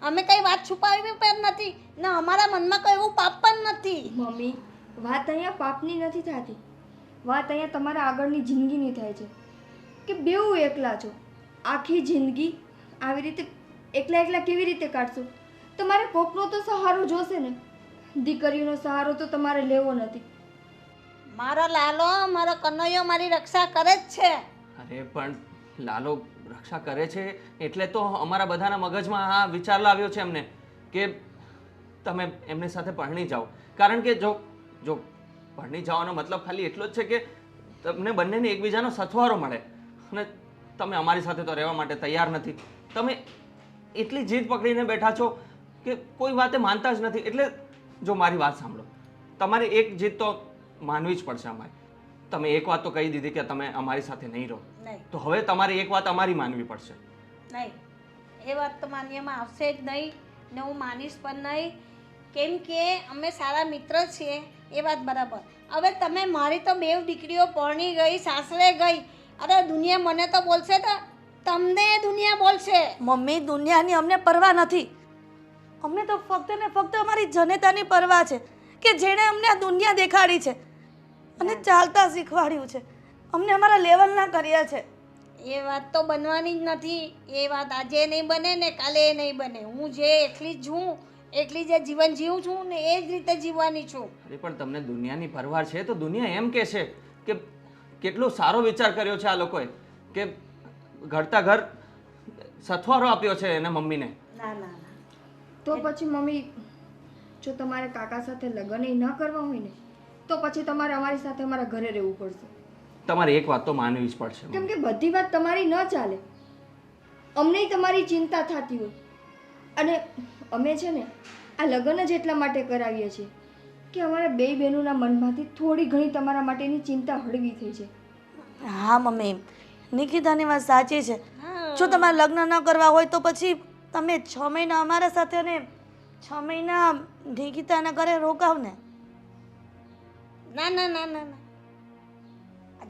અમે કઈ વાત છુપાવી પણ નથી ને અમારા મનમાં કોઈ એવું પાપ પણ નથી. મમ્મી, વાત અહીંયા પાપની નથી થતી, વાત અહીંયા તમારા આગળની જિંદગીની થાય છે કે બેઉ એકલા છો. આખી જિંદગી આવી રીતે એકલા એકલા કેવી રીતે કાઢશો? તમારે કોકનો તો સહારો જોશે ને. દીકરીનો સહારો તો તમારે લેવો નથી. મારો લાલો, મારો કનૈયો મારી રક્ષા કરે જ છે. અરે પણ લાલો રક્ષા કરે છે એટલે તો અમારા બધાના મગજમાં આ વિચાર લાવ્યો છે એમને કે તમે એમની સાથે પરણી જાઓ. કારણ કે જો પરણી જવાનો મતલબ ખાલી એટલો જ છે કે તમને બંનેને એકબીજાનો સથવારો મળે, અને તમે અમારી સાથે તો રહેવા માટે તૈયાર નથી. તમે એટલી જીદ પકડીને બેઠા છો કે કોઈ વાતે માનતા જ નથી. એટલે જો મારી વાત સાંભળો, તમારે એક જીદ તો માનવી જ પડશે અમારે. તમે એક વાત તો કહી દીધી કે તમે અમારી સાથે નહીં રહો, નહીં તો હવે તમારી એક વાત અમારી માનવી પડશે. નહીં, એ વાત તો માન્યમાં આવશે જ નહીં ને હું માનીશ પણ નહીં. કેમ કે અમે સારા મિત્ર છીએ, એ વાત બરાબર. હવે તમે મારી તો બે દીકરીઓ પરણી ગઈ, સાસરે ગઈ, અરે દુનિયા મને તો બોલશે તો તમને દુનિયા બોલશે. મમ્મી, દુનિયાની અમને પરવા નથી. અમને તો ફક્ત ને ફક્ત અમારી જનેતાની પરવા છે કે જેણે અમને આ દુનિયા દેખાડી છે અને ચાલતા શીખવાડ્યું છે, અમને અમારા લેવલના કર્યા છે. એ વાત તો બનવાની જ નથી. એ વાત આજે નહીં બને ને કાલે નહીં બને. હું જે એકલી જ છું, એકલી જે જીવન જીવું છું ને એ જ રીતે જીવવાની છું. અરે પણ તમને દુનિયાની પરવાર છે તો દુનિયા એમ કહે છે કે કેટલો સારો વિચાર કર્યો છે આ લોકોએ કે ઘડતા ઘર સથવારો આપ્યો છે એના મમ્મીને. ના ના ના, તો પછી મમ્મી, જો તમારે કાકા સાથે લગ્ન ન કરવા હોય ને તો પછી તમારે અમારી સાથે અમારા ઘરે રહેવું પડશે. તમારે એક વાત તો માનવી જ પડશે કેમ કે બધી વાત તમારી ન ચાલે. અમને તમારી ચિંતા થતી હોય અને અમે છે ને આ લગ્ન જ એટલા માટે કરાવીએ છીએ કે અમારા બે બહેનોના મનમાંથી થોડી ઘણી તમારા માટેની ચિંતા હળવી થઈ છે. હા મમ્મી, નિકિતાની વાત સાચી છે. જો તમારે લગ્ન ન કરવા હોય તો પછી તમે 6 મહિના અમારા સાથે અને 6 મહિના નિકિતાના ઘરે રોકાવ ને. ના ના ના ના ના,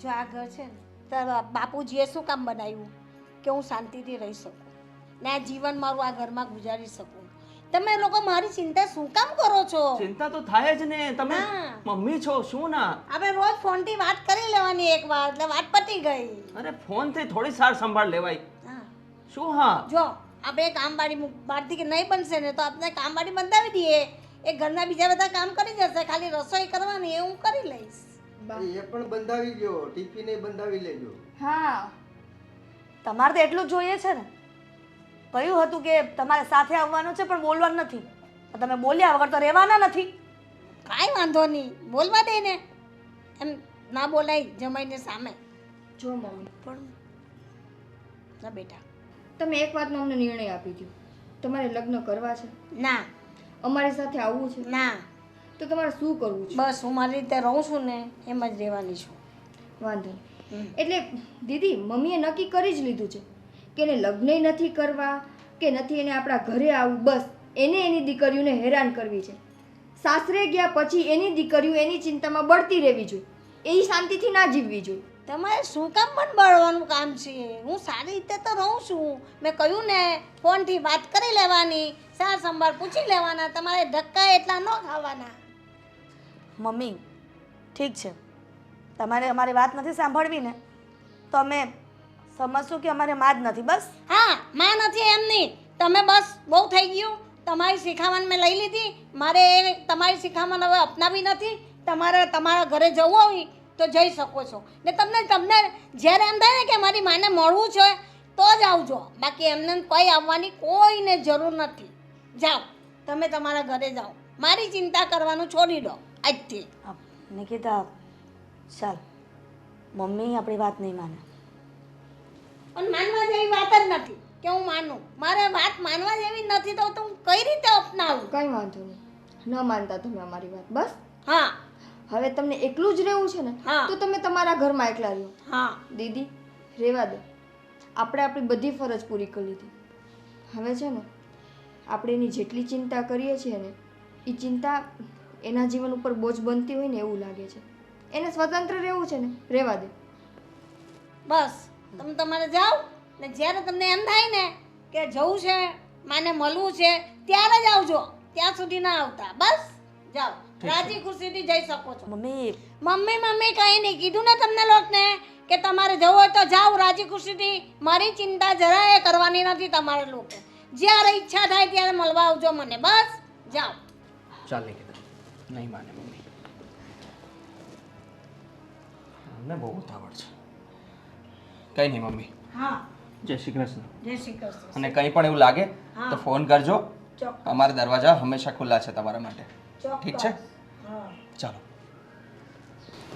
જો આ ઘર છે ને તારા બાપુજીએ શું કામ બનાવ્યું કે હું શાંતિથી રહી શકું ને આ જીવન મારું આ ઘરમાં ગુજારી શકું. તમે લોકો મારી ચિંતા શું કામ કરો છો? ચિંતા તો થાય જ ને, તમે હા. મમ્મી છો શું ના? હવે રોજ ફોનથી વાત કરી લેવાની એકવાર એટલે વાત પતી ગઈ. અરે ફોન થી થોડી સાર સંભાળ લેવાય. હા શું? હા જો આપણે કામવાળી બહારથી કે નહીં બનશે ને તો આપણે કામવાળી બંધાવી દઈએ. એ ઘરના બીજા બધા કામ કરી જશે, ખાલી રસોઈ કરવાની એ હું કરી લઈશ. એ પણ બંધાવી ગયો, ટિફિને બંધાવી લેજો. હા, તમારે તો એટલું જ જોઈએ છે ને. કહ્યું હતું કે તમારે સાથે આવવાનું છે પણ બોલવાનું નથી. તમે બોલ્યા વગર તો રહેવાના નથી. કાંઈ વાંધો નહીં, બોલવા દે ને. એમ ના બોલાય જમાઈને સામે. જો મમ્મી, પણ ના બેટા, તમે એક વાતનો અમને નિર્ણય આપી દો. તમારે લગ્ન કરવા છે, ના અમારી સાથે આવવું છે, ના, તો તમારે શું કરવું છે? બસ હું મારી રીતે રહું છું ને એમ જ રહેવાની છું. વાંધો નહીં. એટલે દીદી, મમ્મીએ નક્કી કરી જ લીધું છે કે એને લગ્નય નથી કરવા કે નથી એને આપણા ઘરે આવવું. બસ એને એની દીકરીઓને હેરાન કરવી છે. સાસરે ગયા પછી એની દીકરીઓ એની ચિંતામાં બળતી રહેવી જોઈએ, એ શાંતિથી ના જીવવી જોઈએ. તમારે શું કામ પણ બળવાનું કામ છે? હું સારી રીતે તો રહું છું. મેં કહ્યું ને ફોનથી વાત કરી લેવાની, સાર સંભાળ પૂછી લેવાના, તમારે ધક્કા એટલા ન ખાવાના. મમ્મી ઠીક છે, તમારે અમારી વાત નથી સાંભળવી ને તો અમે સમજશું કે અમારે માં જ નથી. બસ હા, માં નથી એમ નહીં. તમે બસ બહુ થઈ ગયું. તમારી શિખામણ મેં લઈ લીધી. મારે એ તમારી શિખામણ હવે અપનાવી નથી. તમારે તમારા ઘરે જવું હોય તો જઈ શકો છો ને. તમને જ્યારે એમ થાય ને કે મારી માને મળવું છે તો જ આવજો, બાકી એમને કોઈ આવવાની કોઈને જરૂર નથી. જાઓ, તમે તમારા ઘરે જાઓ, મારી ચિંતા કરવાનું છોડી દો આજથી. નિકિતા ચાલ, મમ્મી આપણી વાત નહીં માને. પણ માનવા જેવી વાત જ નથી કે હું માનું. મારે વાત માનવા જેવી નથી તો હું કઈ રીતે અપનાવું? કંઈ વાંધો નહીં, ન માનતા તમે અમારી વાત. બસ હા હવે તમને એકલું જ રહેવું છે ને, હા. તો તમે તમારા ઘરમાં એકલા રહો. હા, દીદી, રહેવા દે. આપણે આપણી બધી ફરજ પૂરી કરી લીધી. હવે છે ને આપણે એની જેટલી ચિંતા કરીએ છીએ ને એ ચિંતા એના જીવન ઉપર બોજ બનતી હોય ને એવું લાગે છે. એને સ્વતંત્ર રહેવું છે ને, રહેવા દે. બસ તમે તમારે જાઓ ને જ્યારે તમને એમ થાય ને કે જવું છે, માને મળવું છે, ત્યારે જ આવજો. ત્યાં સુધી ના આવતા. બસ જાઓ, રાજી ખુશીથી જઈ શકો છો. મમ્મી મમ્મી મમ્મી કંઈ નહીં કીધું ને તમને લોકોને કે તમારે જવું હોય તો જાઓ રાજી ખુશીથી. મારી ચિંતા જરાય કરવાની નથી તમારે લોકો. જ્યારે ઈચ્છા થાય ત્યારે મળવા આવજો મને. બસ જાઓ. ચાલ નિકિતા, નહીં માને મમ્મી. અમને બહુ ઉતાવળ છે. કંઈ નહીં મમ્મી. હા, જય શ્રી કૃષ્ણ. જય શ્રી કૃષ્ણ. અને કંઈ પણ એવું લાગે તો ફોન કરજો. ચોક્કસ. અમારા દરવાજા હંમેશા ખુલ્લા છે તમારા માટે. ઠીક છે? હા, ચાલો.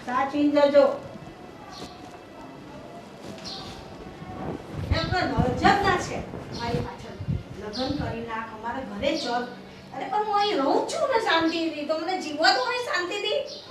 સાચવીને જજો. એમ પણ મરજત ના છે મારી પાછળ. લગ્ન કરી નાખ, અમારા ઘરે ચલ. અરે પણ હું અહીં રહું છું ને શાંતિથી, તો મને જીવવા દો અહીં શાંતિથી.